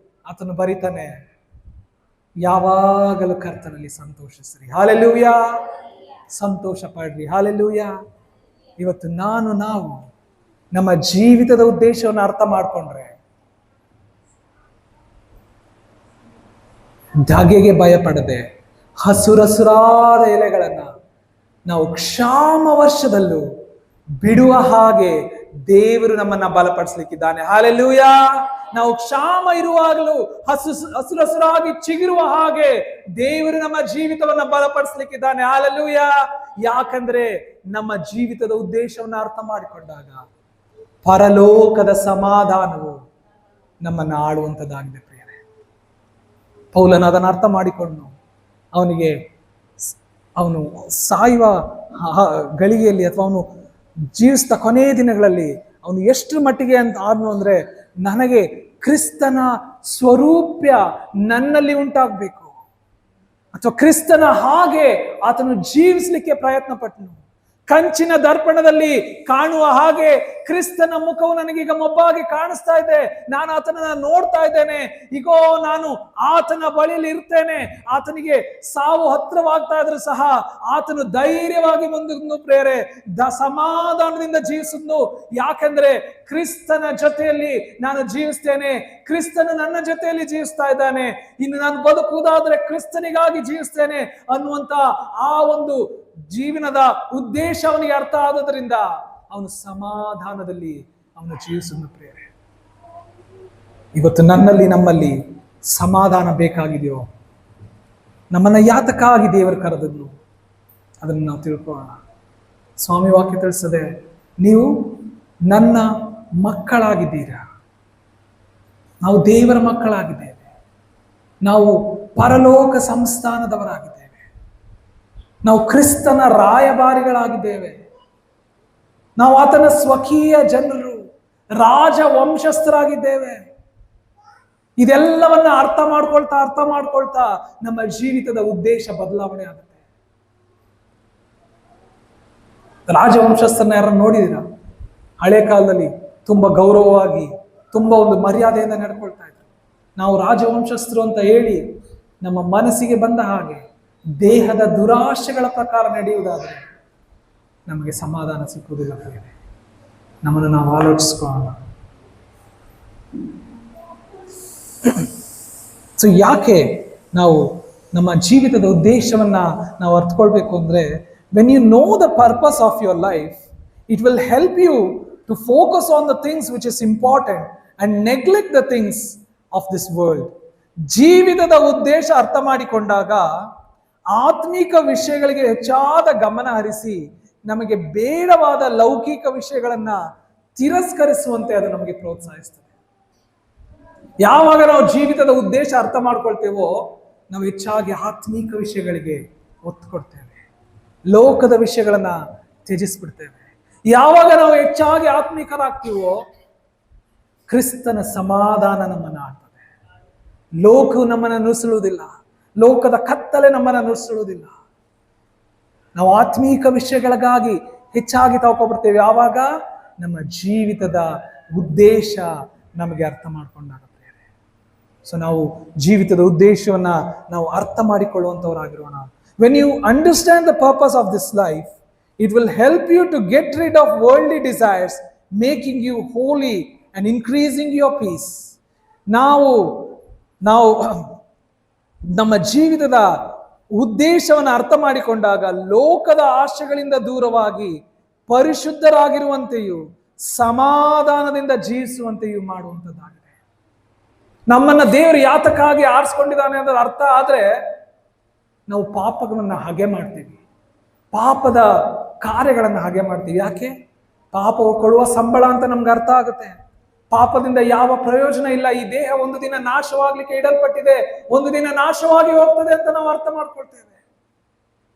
Speaker 1: ಆತನು ಬರೀತಾನೆ, ಯಾವಾಗಲೂ ಕರ್ತನಲ್ಲಿ ಸಂತೋಷಿಸ್ರಿ. ಹಾಲೆಲೂಯಾ. ಸಂತೋಷ ಪಡ್ರಿ. ಹಾಲೆಲೂಯಾ. ಇವತ್ತು ನಾವು ನಮ್ಮ ಜೀವಿತದ ಉದ್ದೇಶವನ್ನು ಅರ್ಥ ಮಾಡ್ಕೊಂಡ್ರೆ, ಧಗೆಗೆ ಭಯಪಡದೆ ಹಸುರಸುರಾದ ಎಲೆಗಳನ್ನ ನಾವು ಕ್ಷಾಮ ವರ್ಷದಲ್ಲೂ ಬಿಡುವ ಹಾಗೆ ದೇವರು ನಮ್ಮನ್ನ ಬಲಪಡಿಸಲಿಕ್ಕಿದ್ದಾನೆ. ಹಾಲೆಲೂಯಾ. ನಾವು ಕ್ಷಾಮ ಇರುವಾಗಲೂ ಹಸುರಸುರಾಗಿ ಚಿಗುರುವ ಹಾಗೆ ದೇವರು ನಮ್ಮ ಜೀವಿತವನ್ನ ಬಲಪಡಿಸಲಿಕ್ಕಿದ್ದಾನೆ. ಹಾಲೆಲೂಯಾ. ಯಾಕಂದ್ರೆ ನಮ್ಮ ಜೀವಿತದ ಉದ್ದೇಶವನ್ನ ಅರ್ಥ ಮಾಡಿಕೊಂಡಾಗ ಪರಲೋಕದ ಸಮಾಧಾನವು ನಮ್ಮನ್ನ ಆಳುವಂತದ್ದಾಗಿದೆ ಪ್ರಿಯರೇ. ಪೌಲನ ಅದನ್ನು ಅರ್ಥ ಮಾಡಿಕೊಂಡು ಅವನು ಸಾಯುವ ಗಳಿಗೆಯಲ್ಲಿ, ಅಥವಾ ಅವನು ಜೀವಿಸಿದ ಕೊನೆಯ ದಿನಗಳಲ್ಲಿ ಅವನು ಎಷ್ಟು ಮಟ್ಟಿಗೆ ಅಂತ ಆದ್ನು ಅಂದ್ರೆ, ನನಗೆ ಕ್ರಿಸ್ತನ ಸ್ವರೂಪ್ಯ ನನ್ನಲ್ಲಿ ಉಂಟಾಗಬೇಕು, ಅಥವಾ ಕ್ರಿಸ್ತನ ಹಾಗೆ ಆತನು ಜೀವಿಸಲಿಕ್ಕೆ ಪ್ರಯತ್ನ ಪಟ್ಟನು. ಕಂಚಿನ ದರ್ಪಣದಲ್ಲಿ ಕಾಣುವ ಹಾಗೆ ಕ್ರಿಸ್ತನ ಮುಖವು ನನಗೀಗ ಮೊಬ್ಬಾಗಿ ಕಾಣಿಸ್ತಾ ಇದೆ. ನಾನು ಆತನನ್ನ ನೋಡ್ತಾ ಇದ್ದೇನೆ. ಈಗೋ ನಾನು ಆತನ ಬಳಿಯಲ್ಲಿ ಇರ್ತೇನೆ. ಆತನಿಗೆ ಸಾವು ಹತ್ರವಾಗ್ತಾ ಇದ್ರು ಸಹ ಆತನು ಧೈರ್ಯವಾಗಿ ಮುಂದೆ ಪ್ರೇರೆ ಸಮಾಧಾನದಿಂದ ಜೀವಿಸುವುದು. ಯಾಕೆಂದ್ರೆ ಕ್ರಿಸ್ತನ ಜೊತೆಯಲ್ಲಿ ನಾನು ಜೀವಿಸ್ತೇನೆ, ಕ್ರಿಸ್ತನು ನನ್ನ ಜೊತೆಯಲ್ಲಿ ಜೀವಿಸ್ತಾ ಇದ್ದಾನೆ. ಇನ್ನು ನಾನು ಬದುಕುವುದಾದ್ರೆ ಕ್ರಿಸ್ತನಿಗಾಗಿ ಜೀವಿಸ್ತೇನೆ ಅನ್ನುವಂತ ಆ ಒಂದು ಜೀವನದ ಉದ್ದೇಶ ಅವನಿಗೆ ಅರ್ಥ ಆದದ್ರಿಂದ ಅವನು ಸಮಾಧಾನದಲ್ಲಿ ಅವನು ಜೀವಿಸುವ ಪ್ರೇರೆ. ಇವತ್ತು ನಮ್ಮಲ್ಲಿ ಸಮಾಧಾನ ಬೇಕಾಗಿದೆಯೋ? ನಮ್ಮನ್ನ ಯಾತಕ್ಕಾಗಿ ದೇವರು ಕರೆದದ್ದು ಅದನ್ನು ನಾವು ತಿಳ್ಕೊಳ್ಳೋಣ. ಸ್ವಾಮಿ ವಾಕ್ಯ ತಿಳಿಸದೆ, ನೀವು ನನ್ನ ಮಕ್ಕಳಾಗಿದ್ದೀರಾ. ನಾವು ದೇವರ ಮಕ್ಕಳಾಗಿದ್ದೇವೆ. ನಾವು ಪರಲೋಕ ಸಂಸ್ಥಾನದವರಾಗಿದ್ದೇವೆ. ನಾವು ಕ್ರಿಸ್ತನ ರಾಯಭಾರಿಗಳಾಗಿದ್ದೇವೆ. ನಾವು ಆತನ ಸ್ವಕೀಯ ಜನರು, ರಾಜವಂಶಸ್ಥರಾಗಿದ್ದೇವೆ. ಇದೆಲ್ಲವನ್ನ ಅರ್ಥ ಮಾಡ್ಕೊಳ್ತಾ ನಮ್ಮ ಜೀವಿತದ ಉದ್ದೇಶ ಬದಲಾವಣೆ ಆಗುತ್ತೆ. ರಾಜವಂಶಸ್ಥರನ್ನ ಯಾರನ್ನ ನೋಡಿದೀರಾ? ಹಳೆ ಕಾಲದಲ್ಲಿ ತುಂಬಾ ಗೌರವವಾಗಿ, ತುಂಬಾ ಒಂದು ಮರ್ಯಾದೆಯಿಂದ ನಡ್ಕೊಳ್ತಾ ಇದ್ರು. ನಾವು ರಾಜವಂಶಸ್ಥರು ಅಂತ ಹೇಳಿ ನಮ್ಮ ಮನಸ್ಸಿಗೆ ಬಂದ ಹಾಗೆ ದೇಹದ ದುರಾಶೆಗಳ ಪ್ರಕಾರ ನಡೆಯುವುದಾದರೆ ನಮಗೆ ಸಮಾಧಾನ ಸಿಕ್ಕುವುದಿಲ್ಲ. ನಮ್ಮನ್ನು ನಾವು ಆಲೋಚಿಸ್ಕೊಳ್ಳೋಣ. ಸೊ ಯಾಕೆ ನಾವು ನಮ್ಮ ಜೀವಿತದ ಉದ್ದೇಶವನ್ನ ನಾವು ಅರ್ಥಕೊಳ್ಬೇಕು ಅಂದ್ರೆ, when you know the purpose of your life, it will help you to focus on the things which is important and neglect the things of this world. ಜೀವಿತದ ಉದ್ದೇಶ ಅರ್ಥ ಮಾಡಿಕೊಂಡಾಗ ಆತ್ಮಿಕ ವಿಷಯಗಳಿಗೆ ಹೆಚ್ಚಾದ ಗಮನ ಹರಿಸಿ ನಮಗೆ ಬೇಡವಾದ ಲೌಕಿಕ ವಿಷಯಗಳನ್ನ ತಿರಸ್ಕರಿಸುವಂತೆ ಅದು ನಮಗೆ ಪ್ರೋತ್ಸಾಹಿಸ್ತದೆ. ಯಾವಾಗ ನಾವು ಜೀವಿತದ ಉದ್ದೇಶ ಅರ್ಥ ಮಾಡ್ಕೊಳ್ತೇವೋ ನಾವು ಹೆಚ್ಚಾಗಿ ಆತ್ಮಿಕ ವಿಷಯಗಳಿಗೆ ಒತ್ತು ಕೊಡ್ತೇವೆ, ಲೋಕದ ವಿಷಯಗಳನ್ನ ತ್ಯಜಿಸ್ಬಿಡ್ತೇವೆ. ಯಾವಾಗ ನಾವು ಹೆಚ್ಚಾಗಿ ಆತ್ಮಿಕರಾಗ್ತೀವೋ ಕ್ರಿಸ್ತನ ಸಮಾಧಾನ ನಮ್ಮನ್ನು ಆಡ್ತದೆ. ಲೋಕವು ನಮ್ಮನ್ನು ನುಸುಳುವುದಿಲ್ಲ, ಲೋಕದ ಕತ್ತಲೆ ನಮ್ಮನ್ನು ನುಸುಳುವುದಿಲ್ಲ. ನಾವು ಆತ್ಮೀಕ ವಿಷಯಗಳಿಗಾಗಿ ಹೆಚ್ಚಾಗಿ ತಗೊಬಿಡ್ತೇವೆ ಯಾವಾಗ ನಮ್ಮ ಜೀವಿತದ ಉದ್ದೇಶ ನಮಗೆ ಅರ್ಥ ಮಾಡ್ಕೊಂಡಾಗ. ಸೊ ನಾವು ಜೀವಿತದ ಉದ್ದೇಶವನ್ನ ನಾವು ಅರ್ಥ ಮಾಡಿಕೊಳ್ಳುವಂತವರಾಗಿರೋಣ. When you understand the purpose of this life, it will help you to get rid of worldly desires, making you holy and increasing your peace. ನಾವು ನಮ್ಮ ಜೀವಿತದ ಉದ್ದೇಶವನ್ನು ಅರ್ಥ ಮಾಡಿಕೊಂಡಾಗ ಲೋಕದ ಆಶೆಗಳಿಂದ ದೂರವಾಗಿ ಪರಿಶುದ್ಧರಾಗಿರುವಂತೆಯೂ ಸಮಾಧಾನದಿಂದ ಜೀವಿಸುವಂತೆಯೂ ಮಾಡುವಂಥದ್ದಾಗಿದೆ. ನಮ್ಮನ್ನ ದೇವರು ಯಾತಕ್ಕಾಗಿ ಆರಿಸ್ಕೊಂಡಿದ್ದಾನೆ ಅನ್ನೋದು ಅರ್ಥ ಆದ್ರೆ ನಾವು ಪಾಪಗಳನ್ನ ಹಾಗೆ ಮಾಡ್ತೀವಿ, ಪಾಪದ ಕಾರ್ಯಗಳನ್ನ ಹಾಗೆ ಮಾಡ್ತೀವಿ. ಯಾಕೆ? ಪಾಪವು ಕೊಡುವ ಸಂಬಳ ಅಂತ ನಮ್ಗೆ ಅರ್ಥ ಆಗುತ್ತೆ. ಪಾಪದಿಂದ ಯಾವ ಪ್ರಯೋಜನ ಇಲ್ಲ, ಈ ದೇಹ ಒಂದು ದಿನ ನಾಶವಾಗ್ಲಿಕ್ಕೆ ಇಡಲ್ಪಟ್ಟಿದೆ, ಒಂದು ದಿನ ನಾಶವಾಗಿ ಹೋಗ್ತದೆ ಅಂತ ನಾವು ಅರ್ಥ ಮಾಡ್ಕೊಳ್ತೇವೆ.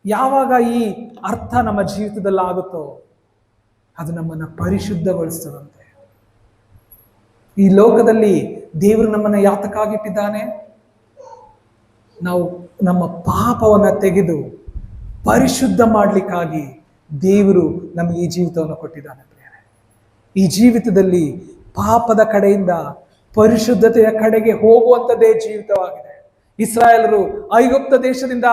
Speaker 1: ಯಾವಾಗ ಈ ಅರ್ಥ ನಮ್ಮ ಜೀವಿತದಲ್ಲಿ ಆಗುತ್ತೋ ಅದು ನಮ್ಮನ್ನ ಪರಿಶುದ್ಧಗೊಳಿಸ್ತದಂತೆ. ಈ ಲೋಕದಲ್ಲಿ ದೇವರು ನಮ್ಮನ್ನ ಯಾತಕ್ಕಾಗಿಟ್ಟಿದ್ದಾನೆ? ನಾವು ನಮ್ಮ ಪಾಪವನ್ನ ತೆಗೆದು ಪರಿಶುದ್ಧ ಮಾಡ್ಲಿಕ್ಕಾಗಿ ದೇವರು ನಮಗೆ ಈ ಜೀವಿತವನ್ನು ಕೊಟ್ಟಿದ್ದಾನೆ. ಈ ಜೀವಿತದಲ್ಲಿ ಪಾಪದ ಕಡೆಯಿಂದ ಪರಿಶುದ್ಧತೆಯ ಕಡೆಗೆ ಹೋಗುವಂಥದ್ದೇ ಜೀವಿತವಾಗಿದೆ. ಇಸ್ರಾಯೇಲರು ಐಗುಪ್ತ ದೇಶದಿಂದ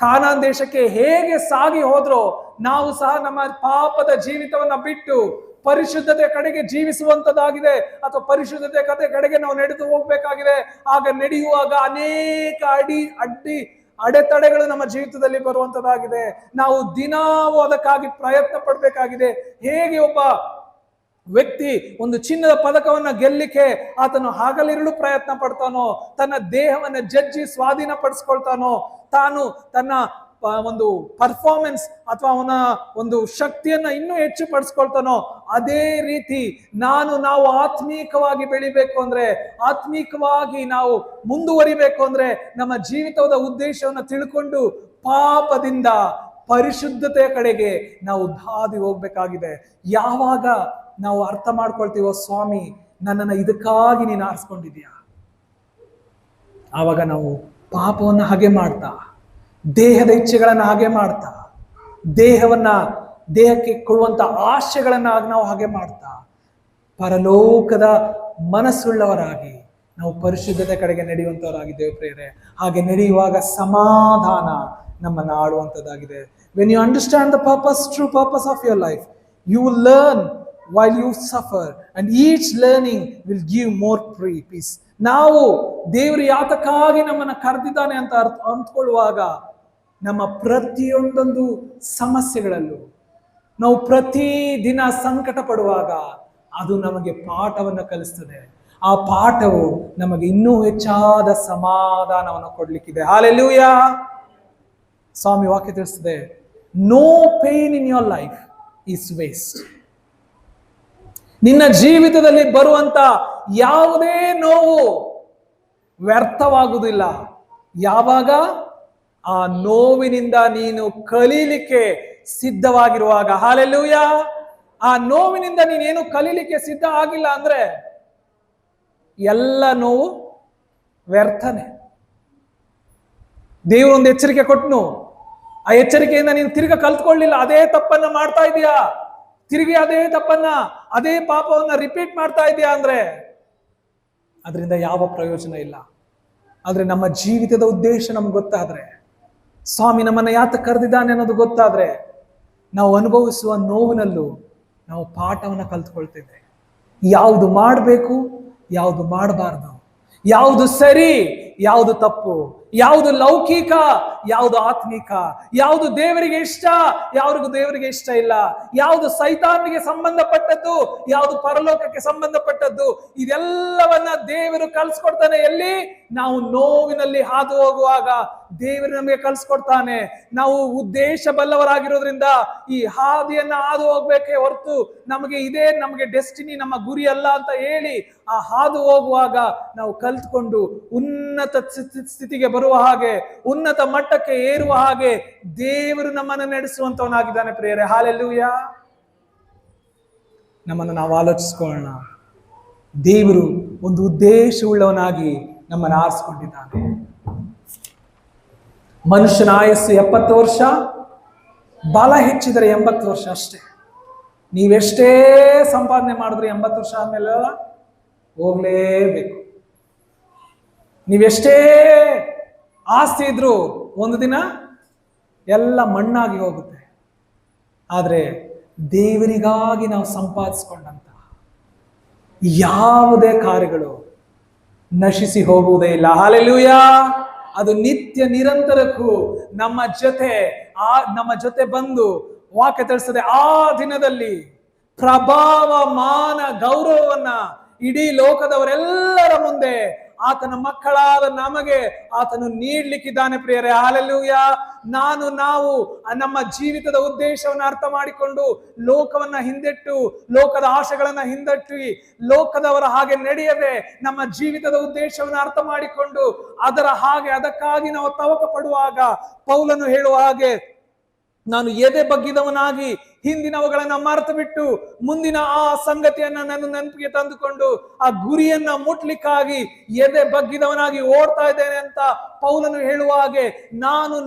Speaker 1: ಕಾನಾನ್ ದೇಶಕ್ಕೆ ಹೇಗೆ ಸಾಗಿ ಹೋದ್ರೋ ನಾವು ಸಹ ನಮ್ಮ ಪಾಪದ ಜೀವಿತವನ್ನ ಬಿಟ್ಟು ಪರಿಶುದ್ಧತೆ ಕಡೆಗೆ ಜೀವಿಸುವಂತದ್ದಾಗಿದೆ, ಅಥವಾ ಪರಿಶುದ್ಧತೆ ಕಡೆಗೆ ನಾವು ನಡೆದು ಹೋಗ್ಬೇಕಾಗಿದೆ. ಆಗ ನಡೆಯುವಾಗ ಅನೇಕ ಅಡೆತಡೆಗಳು ನಮ್ಮ ಜೀವಿತದಲ್ಲಿ ಬರುವಂತದ್ದಾಗಿದೆ. ನಾವು ದಿನಾವೂ ಅದಕ್ಕಾಗಿ ಪ್ರಯತ್ನ ಪಡಬೇಕಾಗಿದೆ. ಹೇಗೆ ಒಬ್ಬ ವ್ಯಕ್ತಿ ಒಂದು ಚಿನ್ನದ ಪದಕವನ್ನ ಗೆಲ್ಲಿಕ್ಕೆ ಆತನು ಹಗಲಿರುಳು ಪ್ರಯತ್ನ ಪಡ್ತಾನೋ, ತನ್ನ ದೇಹವನ್ನ ಜಜ್ಜಿ ಸ್ವಾಧೀನ ಪಡಿಸ್ಕೊಳ್ತಾನೋ, ತಾನು ತನ್ನ ಒಂದು ಪರ್ಫಾರ್ಮೆನ್ಸ್ ಅಥವಾ ಅವನ ಒಂದು ಶಕ್ತಿಯನ್ನ ಇನ್ನೂ ಹೆಚ್ಚು ಪಡಿಸ್ಕೊಳ್ತಾನೋ, ಅದೇ ರೀತಿ ನಾವು ಆತ್ಮೀಕವಾಗಿ ಬೆಳಿಬೇಕು ಅಂದ್ರೆ, ಆತ್ಮೀಕವಾಗಿ ನಾವು ಮುಂದುವರಿಬೇಕು ಅಂದ್ರೆ ನಮ್ಮ ಜೀವಿತದ ಉದ್ದೇಶವನ್ನು ತಿಳ್ಕೊಂಡು ಪಾಪದಿಂದ ಪರಿಶುದ್ಧತೆಯ ಕಡೆಗೆ ನಾವು ಧಾದಿ ಹೋಗ್ಬೇಕಾಗಿದೆ. ಯಾವಾಗ ನಾವು ಅರ್ಥ ಮಾಡ್ಕೊಳ್ತೀವೋ, ಸ್ವಾಮಿ ನನ್ನನ್ನು ಇದಕ್ಕಾಗಿ ನೀನು ಆರಿಸ್ಕೊಂಡಿದ್ಯಾ, ಆವಾಗ ನಾವು ಪಾಪವನ್ನು ಹಾಗೆ ಮಾಡ್ತಾ, ದೇಹದ ಇಚ್ಛೆಗಳನ್ನ ಹಾಗೆ ಮಾಡ್ತಾ, ದೇಹಕ್ಕೆ ಕೊಡುವಂತ ಆಶೆಗಳನ್ನ ನಾವು ಹಾಗೆ ಮಾಡ್ತಾ, ಪರಲೋಕದ ಮನಸ್ಸುಳ್ಳವರಾಗಿ ನಾವು ಪರಿಶುದ್ಧತೆ ಕಡೆಗೆ ನಡೆಯುವಂತವರಾಗಿದ್ದೇವೆ ಪ್ರಿಯರೇ. ಹಾಗೆ ನಡೆಯುವಾಗ ಸಮಾಧಾನ ನಮ್ಮನ್ನು ಆಳುವಂಥದ್ದಾಗಿದೆ. When you understand the purpose, true purpose of your life, you will learn while you suffer, and each learning will give more peace. ನಾವು ದೇವರು ಯಾತಕ್ಕಾಗಿ ನಮ್ಮನ್ನ ಕರೆದಿದ್ದಾನೆ ಅಂತ ಅಂದ್ಕೊಳ್ಳುವಾಗ ನಮ್ಮ ಪ್ರತಿಯೊಂದೊಂದು ಸಮಸ್ಯೆಗಳಲ್ಲೂ, ನಾವು ಪ್ರತಿ ದಿನ ಸಂಕಟ ಪಡುವಾಗ ಅದು ನಮಗೆ ಪಾಠವನ್ನು ಕಲಿಸ್ತದೆ. ಆ ಪಾಠವು ನಮಗೆ ಇನ್ನೂ ಹೆಚ್ಚಾದ ಸಮಾಧಾನವನ್ನು ಕೊಡ್ಲಿಕ್ಕಿದೆ. ಹಾಲೆಲೂಯಾ. ಸ್ವಾಮಿ ವಾಕ್ಯ ತಿಳಿಸ್ತದೆ, no pain in your life is waste. ನಿನ್ನ ಜೀವಿತದಲ್ಲಿ ಬರುವಂತ ಯಾವುದೇ ನೋವು ವ್ಯರ್ಥವಾಗುವುದಿಲ್ಲ. ಯಾವಾಗ ಆ ನೋವಿನಿಂದ ನೀನು ಕಲೀಲಿಕ್ಕೆ ಸಿದ್ಧವಾಗಿರುವಾಗ. ಹಾಲೆಲೂಯಾ. ಆ ನೋವಿನಿಂದ ನೀನೇನು ಕಲೀಲಿಕ್ಕೆ ಸಿದ್ಧ ಆಗಿಲ್ಲ ಅಂದ್ರೆ ಎಲ್ಲ ನೋವು ವ್ಯರ್ಥನೆ. ದೇವರು ಒಂದು ಎಚ್ಚರಿಕೆ ಕೊಟ್ಟನು, ಆ ಎಚ್ಚರಿಕೆಯಿಂದ ನೀನು ತಿರ್ಗ ಕಲ್ತ್ಕೊಳ್ಳಿಲ್ಲ, ಅದೇ ತಪ್ಪನ್ನ ಮಾಡ್ತಾ ಇದೀಯಾ, ತಿರುಗಿ ಅದೇ ತಪ್ಪನ್ನ, ಅದೇ ಪಾಪವನ್ನ ರಿಪೀಟ್ ಮಾಡ್ತಾ ಇದೆಯಾ ಅಂದ್ರೆ ಅದರಿಂದ ಯಾವ ಪ್ರಯೋಜನ ಇಲ್ಲ. ಆದ್ರೆ ನಮ್ಮ ಜೀವಿತದ ಉದ್ದೇಶ ನಮ್ಗೆ ಗೊತ್ತಾದ್ರೆ, ಸ್ವಾಮಿ ನಮ್ಮನ್ನ ಯಾತ ಕರೆದಿದ್ದಾನೆ ಅನ್ನೋದು ಗೊತ್ತಾದ್ರೆ, ನಾವು ಅನುಭವಿಸುವ ನೋವಿನಲ್ಲೂ ನಾವು ಪಾಠವನ್ನ ಕಲ್ತ್ಕೊಳ್ತೇವೆ. ಯಾವುದು ಮಾಡಬೇಕು, ಯಾವುದು ಮಾಡಬಾರ್ದು, ಯಾವುದು ಸರಿ, ಯಾವುದು ತಪ್ಪು, ಯಾವುದು ಲೌಕಿಕ, ಯಾವುದು ಆತ್ಮಿಕ, ಯಾವುದು ದೇವರಿಗೆ ಇಷ್ಟ, ಯಾರಿಗೂ ದೇವರಿಗೆ ಇಷ್ಟ ಇಲ್ಲ, ಯಾವುದು ಸೈತಾನಿಗೆ ಸಂಬಂಧಪಟ್ಟದ್ದು, ಯಾವುದು ಪರಲೋಕಕ್ಕೆ ಸಂಬಂಧಪಟ್ಟದ್ದು, ಇದೆಲ್ಲವನ್ನ ದೇವರು ಕಲಿಸ್ಕೊಡ್ತಾನೆ. ಎಲ್ಲಿ? ನಾವು ನೋವಿನಲ್ಲಿ ಹಾದು ಹೋಗುವಾಗ ದೇವರು ನಮಗೆ ಕಲಿಸ್ಕೊಡ್ತಾನೆ. ನಾವು ಉದ್ದೇಶ ಬಲ್ಲವರಾಗಿರೋದ್ರಿಂದ ಈ ಹಾದಿಯನ್ನ ಹಾದು ಹೋಗ್ಬೇಕೇ ಹೊರತು ನಮಗೆ ಡೆಸ್ಟಿನಿ, ನಮ್ಮ ಗುರಿ ಅಲ್ಲ ಅಂತ ಹೇಳಿ ಆ ಹಾದು ಹೋಗುವಾಗ ನಾವು ಕಲ್ತ್ಕೊಂಡು ಉನ್ನತ ಸ್ಥಿತಿಗೆ ಬರುವ ಹಾಗೆ, ಉನ್ನತ ಮಟ್ಟಕ್ಕೆ ಏರುವ ಹಾಗೆ ದೇವರು ನಮ್ಮನ್ನು ನಡೆಸುವಂತವನಾಗಿದ್ದಾನೆ ಪ್ರಿಯರೇ. ಹಾಲೆಲೂಯಾ. ನಮ್ಮನ್ನು ನಾವು ಆಲೋಚಿಸ್ಕೊಳ್ಳೋಣ. ದೇವರು ಒಂದು ಉದ್ದೇಶವುಳ್ಳವನಾಗಿ ನಮ್ಮನ್ನು ಆರಿಸಿಕೊಂಡಿದ್ದಾನೆ. ಮನುಷ್ಯನ ಆಯಸ್ಸು 70 ವರ್ಷ, ಬಲ ಹೆಚ್ಚಿದರೆ 80 ವರ್ಷ ಅಷ್ಟೇ. ನೀವೆಷ್ಟೇ ಸಂಪಾದನೆ ಮಾಡಿದ್ರು 80 ವರ್ಷ ಆದ್ಮೇಲೆ ಹೋಗ್ಲೇಬೇಕು. ನೀವೆಷ್ಟೇ ಆಸ್ತಿ ಇದ್ರು ಒಂದು ದಿನ ಎಲ್ಲ ಮಣ್ಣಾಗಿ ಹೋಗುತ್ತೆ. ಆದ್ರೆ ದೇವರಿಗಾಗಿ ನಾವು ಸಂಪಾದಿಸಿಕೊಂಡಂತ ಯಾವುದೇ ಕಾರ್ಯಗಳು ನಶಿಸಿ ಹೋಗುವುದೇ ಇಲ್ಲ. ಹಲ್ಲೆಲೂಯಾ. ಅದು ನಿತ್ಯ ನಿರಂತರಕ್ಕೂ ನಮ್ಮ ಜೊತೆ ಬಂದು ವಾಕ್ಯ ತಿಳಿಸ್ತದೆ. ಆ ದಿನದಲ್ಲಿ ಪ್ರಭಾವ, ಮಾನ, ಗೌರವವನ್ನ ಇಡೀ ಲೋಕದವರೆಲ್ಲರ ಮುಂದೆ ಆತನ ಮಕ್ಕಳಾದ ನಮಗೆ ಆತನು ನೀಡ್ಲಿಕ್ಕಿದ್ದಾನೆ ಪ್ರಿಯರೇ. ಹಲ್ಲೆಲೂಯಾ. ನಾವು ನಮ್ಮ ಜೀವಿತದ ಉದ್ದೇಶವನ್ನು ಅರ್ಥ ಮಾಡಿಕೊಂಡು ಲೋಕವನ್ನ ಹಿಂದೆಟ್ಟು, ಲೋಕದ ಆಶೆಗಳನ್ನ ಹಿಂದಟ್ಟಿ, ಲೋಕದವರ ಹಾಗೆ ನಡೆಯದೆ ನಮ್ಮ ಜೀವಿತದ ಉದ್ದೇಶವನ್ನು ಅರ್ಥ ಮಾಡಿಕೊಂಡು ಅದಕ್ಕಾಗಿ ನಾವು ತವಕ ಪಡುವಾಗ ಪೌಲನು ಹೇಳುವ ಹಾಗೆ, ನಾನು ಎದೆ ಬಗ್ಗಿದವನಾಗಿ ಹಿಂದಿನವುಗಳನ್ನ ಮರೆತು ಬಿಟ್ಟು ಮುಂದಿನ ಆ ಸಂಗತಿಯನ್ನ ನನ್ನ ನೆನಪಿಗೆ ತಂದುಕೊಂಡು ಆ ಗುರಿಯನ್ನ ಮುಟ್ಲಿಕ್ಕಾಗಿ ಎದೆ ಬಗ್ಗಿದವನಾಗಿ ಓಡ್ತಾ ಇದ್ದೇನೆ ಅಂತ ಪೌಲನು ಹೇಳುವ ಹಾಗೆ,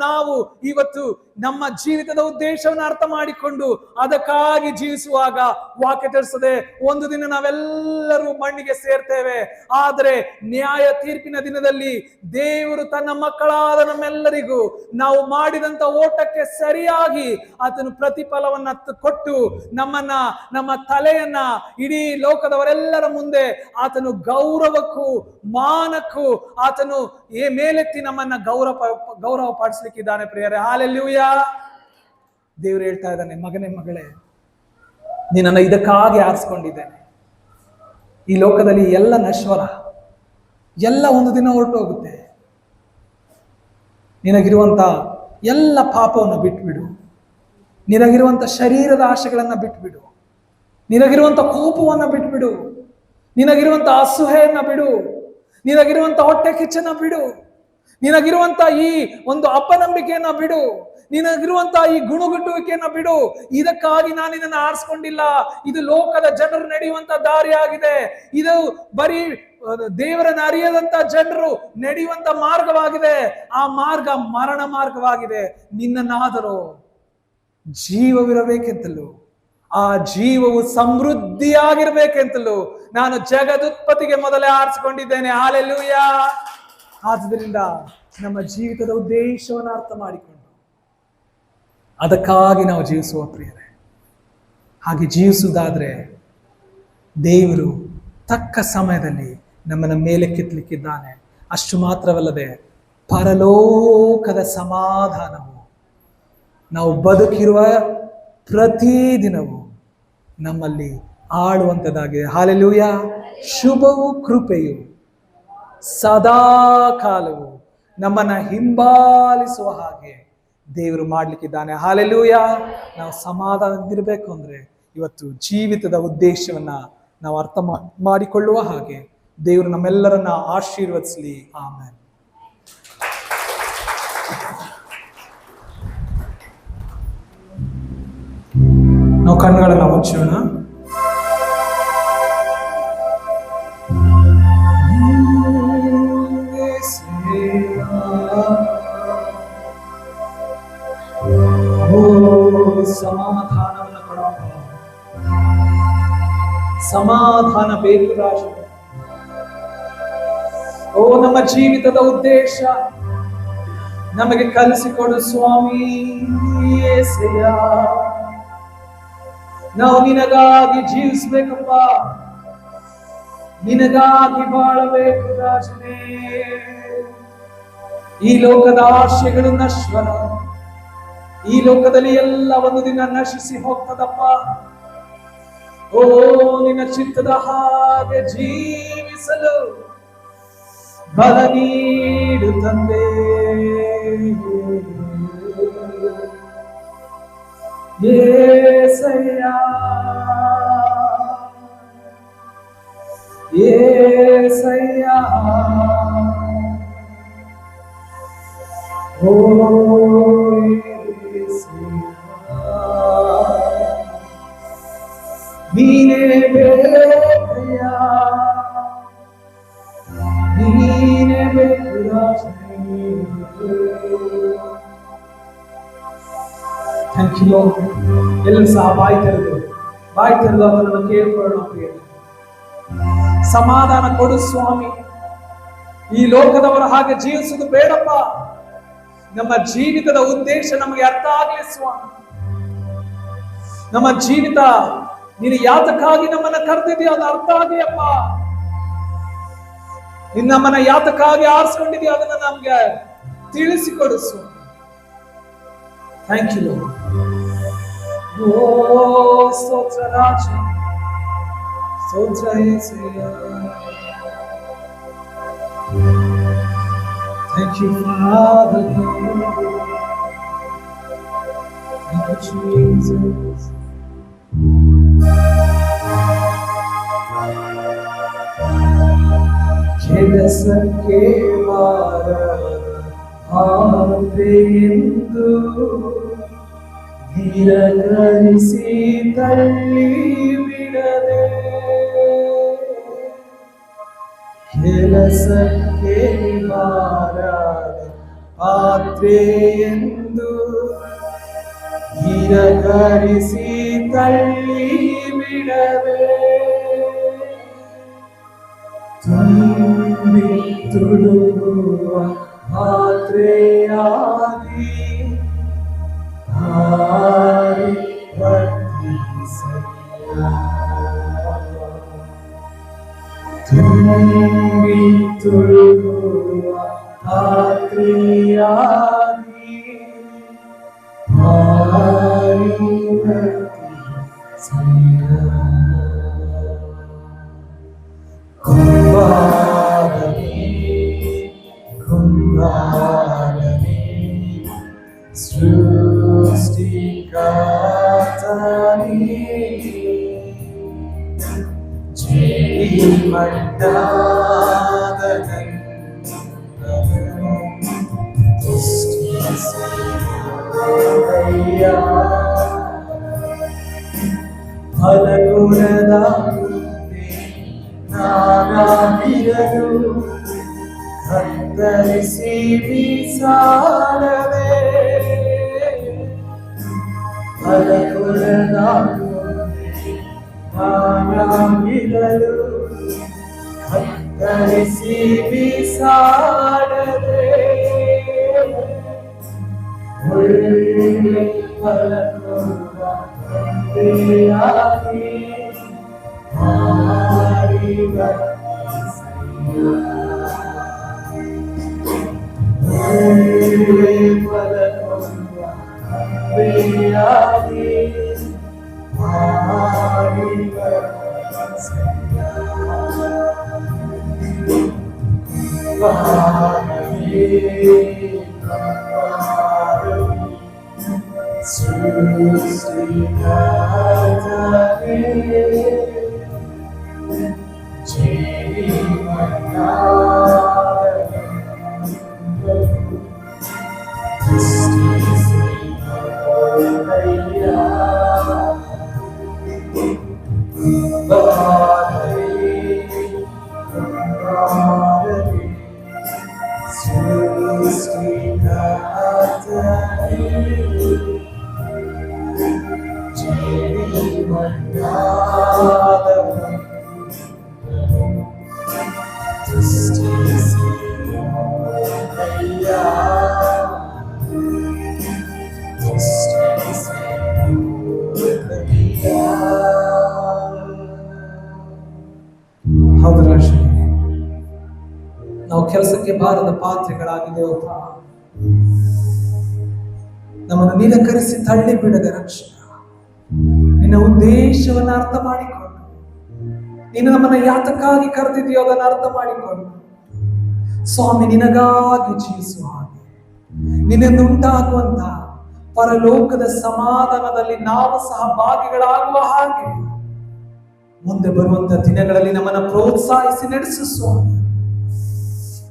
Speaker 1: ನಾವು ಇವತ್ತು ನಮ್ಮ ಜೀವಿತದ ಉದ್ದೇಶವನ್ನು ಅರ್ಥ ಮಾಡಿಕೊಂಡು ಅದಕ್ಕಾಗಿ ಜೀವಿಸುವಾಗ ವಾಕ್ಯ ತಿಳಿಸದೆ ಒಂದು ದಿನ ನಾವೆಲ್ಲರೂ ಮಣ್ಣಿಗೆ ಸೇರ್ತೇವೆ. ಆದರೆ ನ್ಯಾಯ ತೀರ್ಪಿನ ದಿನದಲ್ಲಿ ದೇವರು ತನ್ನ ಮಕ್ಕಳಾದ ನಮ್ಮೆಲ್ಲರಿಗೂ ನಾವು ಮಾಡಿದಂತ ಓಟಕ್ಕೆ ಸರಿಯಾಗಿ ಆತನು ಪ್ರತಿಫಲವನ್ನ ಕೊಟ್ಟು ನಮ್ಮ ತಲೆಯನ್ನ ಇಡೀ ಲೋಕದವರೆಲ್ಲರ ಮುಂದೆ ಆತನು ಗೌರವಕ್ಕೂ ಮಾನಕ್ಕೂ ಆತನು ಮೇಲೆತ್ತಿ ನಮ್ಮನ್ನ ಗೌರವ ಪಡಿಸ್ಲಿಕ್ಕಿದ್ದಾನೆ ಪ್ರಿಯರೇ. ಹಲ್ಲೆಲೂಯಾ. ದೇವರು ಹೇಳ್ತಾ ಇದ್ದಾನೆ, ಮಗನೇ ಮಗಳೇ, ನಿನ್ನನ್ನು ಇದಕ್ಕಾಗಿ ಆರಿಸ್ಕೊಂಡಿದ್ದೇನೆ. ಈ ಲೋಕದಲ್ಲಿ ಎಲ್ಲ ನಶ್ವರ, ಎಲ್ಲ ಒಂದು ದಿನ ಹೊರಟು ಹೋಗುತ್ತೆ. ನಿನಗಿರುವಂತ ಎಲ್ಲ ಪಾಪವನ್ನು ಬಿಟ್ಬಿಡು. ನಿನಗಿರುವಂತ ಶರೀರದ ಆಶೆಗಳನ್ನ ಬಿಟ್ಬಿಡು. ನಿನಗಿರುವಂತ ಕೋಪವನ್ನ ಬಿಟ್ಬಿಡು. ನಿನಗಿರುವಂತ ಅಸೂಹೆಯನ್ನ ಬಿಡು. ನಿನಗಿರುವಂತ ಹೊಟ್ಟೆ ಕಿಚ್ಚನ್ನ ಬಿಡು. ನಿನಗಿರುವಂತ ಈ ಒಂದು ಅಪನಂಬಿಕೆಯನ್ನ ಬಿಡು. ನಿನಗಿರುವಂತ ಈ ಗುಣಗುಟ್ಟುವಿಕೆಯನ್ನ ಬಿಡು. ಇದಕ್ಕಾಗಿ ನಾನು ನಿನ್ನನ್ನು ಆರಿಸ್ಕೊಂಡಿಲ್ಲ. ಇದು ಲೋಕದ ಜನರು ನಡೆಯುವಂತ ದಾರಿಯಾಗಿದೆ. ಇದು ಬರೀ ದೇವರನ್ನ ಅರಿಯದಂತ ಜನರು ನಡೆಯುವಂತ ಮಾರ್ಗವಾಗಿದೆ. ಆ ಮಾರ್ಗ ಮರಣ ಮಾರ್ಗವಾಗಿದೆ. ನಿನ್ನನ್ನಾದರೂ ಜೀವವಿರಬೇಕೆಂತಲೂ ಆ ಜೀವವು ಸಮೃದ್ಧಿಯಾಗಿರ್ಬೇಕೆಂತಲೂ ನಾನು ಜಗದುತ್ಪತ್ತಿಗೆ ಮೊದಲೇ ಆರಿಸಿಕೊಂಡಿದ್ದೇನೆ. ಹಲ್ಲೆಲೂಯಾ. ಆದ್ದರಿಂದ ನಮ್ಮ ಜೀವಿತದ ಉದ್ದೇಶವನ್ನು ಅರ್ಥ ಮಾಡಿಕೊಂಡು ಅದಕ್ಕಾಗಿ ನಾವು ಜೀವಿಸುವ ಪ್ರಿಯರೇ. ಹಾಗೆ ಜೀವಿಸುವುದಾದ್ರೆ ದೇವರು ತಕ್ಕ ಸಮಯದಲ್ಲಿ ನಮ್ಮನ್ನ ಮೇಲೆ ಕೆತ್ತಲಿಕ್ಕಿದ್ದಾನೆ. ಅಷ್ಟು ಮಾತ್ರವಲ್ಲದೆ ಪರಲೋಕದ ಸಮಾಧಾನವು ನಾವು ಬದುಕಿರುವ ಪ್ರತಿದಿನವೂ ನಮ್ಮಲ್ಲಿ ಆಳುವಂಥದ್ದಾಗಿದೆ. ಹಲ್ಲೆಲೂಯಾ. ಶುಭವು ಕೃಪೆಯು ಸದಾ ಕಾಲವು ನಮ್ಮನ್ನ ಹಿಂಬಾಲಿಸುವ ಹಾಗೆ ದೇವರು ಮಾಡ್ಲಿಕ್ಕಿದ್ದಾನೆ. ಹಲ್ಲೆಲೂಯಾ. ನಾವು ಸಮಾಧಾನದಿರಬೇಕು ಅಂದ್ರೆ ಇವತ್ತು ಜೀವಿತದ ಉದ್ದೇಶವನ್ನ ನಾವು ಅರ್ಥ ಮಾಡಿಕೊಳ್ಳುವ ಹಾಗೆ ದೇವರು ನಮ್ಮೆಲ್ಲರನ್ನ ಆಶೀರ್ವದಿಸಲಿ. ಆಮೆನ್. ನಾವು ಕಣ್ಣುಗಳನ್ನು ಮುಚ್ಚೋಣ. ಸಮಾಧಾನವನ್ನು ಕೊಡಪ್ಪ. ಸಮಾಧಾನ ಬೇಕು ರಾಜ. ನಮ್ಮ ಜೀವಿತದ ಉದ್ದೇಶ ನಮಗೆ ಕಲಿಸಿಕೊಡು ಸ್ವಾಮಿ ಯೇಸಯ್ಯ. ನಾವು ನಿನಗಾಗಿ ಜೀವಿಸ್ಬೇಕಪ್ಪ, ನಿನಗಾಗಿ ಬಾಳಬೇಕು ರಾಜನೇ. ಈ ಲೋಕದ ಆಶೆಗಳು ನಶ್ವರ. ಈ ಲೋಕದಲ್ಲಿ ಎಲ್ಲ ಒಂದು ದಿನ ನಶಿಸಿ ಹೋಗ್ತದಪ್ಪ. ಓ ನಿನ್ನ ಚಿತ್ತದ ಹಾಗೆ ಜೀವಿಸಲು ಬಲ ನೀಡು ತಂದೆ. ಯೇಸಯ್ಯ ಯೇಸಯ್ಯ. ಓ ನೀನೇ ಬೇಕಯ್ಯ, ನೀನೇ ಬೇಕು ರಾಜನೇ. Thank you. ಎಲ್ಲರೂ ಸಹ ಬಾಯಿ ತೆರೆದು ಬಾಯಿ ತೆರೆದು ಅದನ್ನು ಕೇಳ್ಕೊಳ್ಳೋಣ ಪ್ರಿಯರೇ. ಸಮಾಧಾನ ಕೊಡು ಸ್ವಾಮಿ. ಈ ಲೋಕದವರ ಹಾಗೆ ಜೀವಿಸುವುದು ಬೇಡಪ್ಪ. ನಮ್ಮ ಜೀವಿತದ ಉದ್ದೇಶ ನಮಗೆ ಅರ್ಥ ಆಗಲಿ ಸ್ವಾಮಿ. ನಮ್ಮ ಜೀವಿತ ನೀನು ಯಾತಕ್ಕಾಗಿ ನಮ್ಮನ್ನ ಕರೆದಿದೆಯೋ ಅದು ಅರ್ಥ ಆಗಲಿಯಪ್ಪ. ನೀನು ನಮ್ಮನ್ನ ಯಾತಕ್ಕಾಗಿ ಆರಿಸ್ಕೊಂಡಿದೆಯೋ ಅದನ್ನ ನಮ್ಗೆ ತಿಳಿಸಿಕೊಡು ಸ್ವಾಮಿ. Thank you Lord. ಓ ಸ್ತೋತ್ರ ರಾಜ, ಸ್ತೋತ್ರ ಯೇಸಯ್ಯ. Thank you, Father. Thank you, Jesus. ಕೆಲಸಕ್ಕೆ ಬಾರದೆಂದು ನಿರಾಕರಿಸಿ ತಳ್ಳಿ ಬಿಡದೆ, ಕೆಲಸಕ್ಕೆ ಬಾರದ ಪಾತ್ರೆ ಎಂದು ನಿರಾಕರಿಸಿ ತಳ್ಳಿ ಬಿಡದೆ, ತುಂಬಿ ತುಳುಕುವ ಪಾತ್ರೆಯಾಗಿ ಹಾರಿ ವರ್ತಿಸಯ್ಯ. ತುಂಬಿ ತುಳುಕುವ ಪಾತ್ರೆಯಾಗಿ ಹಾರಿ ವರ್ತಿಸಯ್ಯ. ಕುಂಬಾರನೇ ಸೃಷ್ಟಿಕರ್ತನೇ, ಜೀವಮಂಡಲದ ಸೃಷ್ಟಿಸಿದೆಯಯ್ಯ. ಫಲಗುಣದ ನಾನಾಗಿರಲು ಕತ್ತರಿಸಿ ಬೀಸಾಡದೆ, ಫಲಗುಣದ ನಾನಾಗಿರಲು ಕತ್ತರಿಸಿ ಬೀಸಾಡದೆ, ಒಳ್ಳೆ ಫಲಗುಣ ತಂದೆಯಾಗಿ ಹಾರಿ ವರ್ತಿಸಯ್ಯ. ಒಳ್ಳೆ ಫಲಗುಣ ತಂದೆಯಾಗಿ ಹಾರಿ ವರ್ತಿಸಯ್ಯ. ಸೃಷ್ಟಿಕರ್ತನೇ, ಹೌದು ರಾಶಿ, ನಾವು ಕೆಲಸಕ್ಕೆ ಬಾರದ ಪಾತ್ರೆಗಳಾಗಿದ್ದೇವಪ್ಪ. ನಮ್ಮನ್ನು ನಿರಾಕರಿಸಿ ತಳ್ಳಿ ಬಿಡದೆ ರಕ್ಷಕ, ನಿನ್ನ ಉದ್ದೇಶವನ್ನು ಅರ್ಥ ಮಾಡಿಕೊಂಡು, ನೀನು ನಮ್ಮನ್ನ ಯಾತಕ್ಕಾಗಿ ಕರೆದಿದೆಯೋ ಅದನ್ನು ಅರ್ಥ ಮಾಡಿಕೊಂಡು ಸ್ವಾಮಿ ನಿನಗಾಗಿ ಜೀವಿಸುವ ಹಾಗೆ, ನಿನ್ನಿಂದ ಉಂಟಾಗುವಂತ ಪರಲೋಕದ ಸಮಾಧಾನದಲ್ಲಿ ನಾವು ಸಹ ಭಾಗಿಗಳಾಗುವ ಹಾಗೆ ಮುಂದೆ ಬರುವಂತ ದಿನಗಳಲ್ಲಿ ನಮ್ಮನ್ನ ಪ್ರೋತ್ಸಾಹಿಸಿ ನಡೆಸು ಸ್ವಾಮಿ.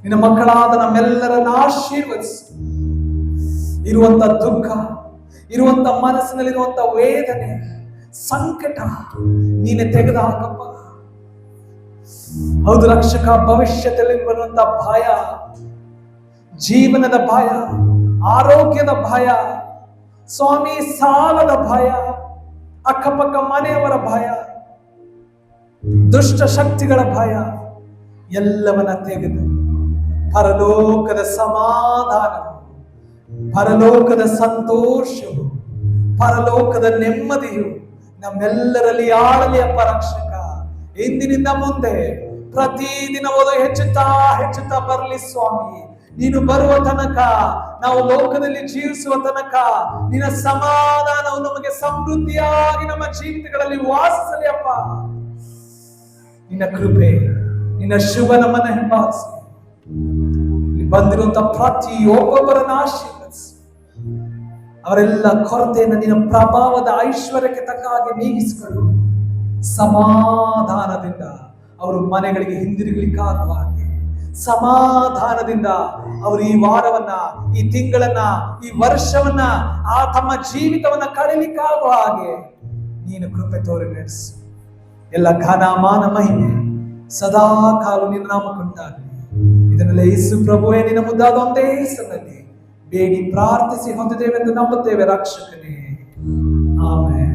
Speaker 1: ನಿನ್ನ ಮಕ್ಕಳಾದ ನಮ್ಮೆಲ್ಲರನ್ನ ಆಶೀರ್ವದಿಸು. ಇರುವಂತ ದುಃಖ, ಇರುವಂತ ಮನಸ್ಸಿನಲ್ಲಿರುವಂತ ವೇದನೆ, ಸಂಕಟ ನೀನೆ ತೆಗೆದು ಹಾಕಪ್ಪ. ಹೌದು ರಕ್ಷಕ, ಭವಿಷ್ಯದಲ್ಲಿ ಬರುವಂತ ಭಯ, ಜೀವನದ ಭಯ, ಆರೋಗ್ಯದ ಭಯ ಸ್ವಾಮಿ, ಸಾಲದ ಭಯ, ಅಕ್ಕಪಕ್ಕ ಮನೆಯವರ ಭಯ, ದುಷ್ಟ ಶಕ್ತಿಗಳ ಭಯ ಎಲ್ಲವನ್ನ ತೆಗೆದು ಪರಲೋಕದ ಸಮಾಧಾನ, ಪರಲೋಕದ ಸಂತೋಷವು, ಪರಲೋಕದ ನೆಮ್ಮದಿಯು ನಮ್ಮೆಲ್ಲರಲ್ಲಿ ಆಳಲಿ ಅಪ್ಪ ರಕ್ಷಕ. ಇಂದಿನಿಂದ ಮುಂದೆ ಪ್ರತಿದಿನವೂ ಹೆಚ್ಚುತ್ತಾ ಹೆಚ್ಚುತ್ತಾ ಬರಲಿ ಸ್ವಾಮಿ. ನೀನು ಬರುವ ತನಕ, ನಾವು ಲೋಕದಲ್ಲಿ ಜೀವಿಸುವ ತನಕ ನಿನ್ನ ಸಮಾಧಾನವು ನಮಗೆ ಸಮೃದ್ಧಿಯಾಗಿ ನಮ್ಮ ಜೀವಿತಗಳಲ್ಲಿ ವಾಸಿಸಲಿ ಅಪ್ಪ. ನಿನ್ನ ಕೃಪೆ, ನಿನ್ನ ಶುಭ ನಮ್ಮನ್ನ ಹಿಂಬಾಲಿಸಲಿ. ಬಂದಿರುವಂತಹ ಪ್ರತಿಯೊಬ್ಬೊಬ್ಬರನ್ನ ಆಶೀರ್ವದಿಸಿ, ಅವರೆಲ್ಲ ಕೊರತೆಯನ್ನು ನಿನ್ನ ಪ್ರಭಾವದ ಐಶ್ವರ್ಯಕ್ಕೆ ತಕ್ಕ ಹಾಗೆ ನೀಗಿಸಿಕೊಂಡು ಸಮಾಧಾನದಿಂದ ಅವರು ಮನೆಗಳಿಗೆ ಹಿಂದಿರುಗಲಿಕ್ಕಾಗುವ ಹಾಗೆ, ಸಮಾಧಾನದಿಂದ ಅವರು ಈ ವಾರವನ್ನ, ಈ ತಿಂಗಳನ್ನ, ಈ ವರ್ಷವನ್ನ, ಆ ತಮ್ಮ ಜೀವಿತವನ್ನ ಕಳೀಲಿಕ್ಕಾಗುವ ಹಾಗೆ ನೀನು ಕೃಪೆ ತೋರಿ ನಡೆಸು. ಎಲ್ಲ ಘನ ಮಾನ ಮಹಿಮೆ ಸದಾ ಕಾಲು ನಿನ್ನ ನಾಮಕ್ಕುಂಟಾಗಲಿ. ಇದನ್ನೆಲ್ಲ ಯೇಸು ಪ್ರಭುವೇ ನಿನ್ನ ಮುದ್ದಾದ ಒಂದೇ ಹೆಸರಿನಲ್ಲಿ ಬೇಡಿ ಪ್ರಾರ್ಥಿಸಿ ಹೊಂದಿದ್ದೇವೆಂದು ನಂಬುತ್ತೇವೆ ರಕ್ಷಕನೇ. ಆಮೆನ್.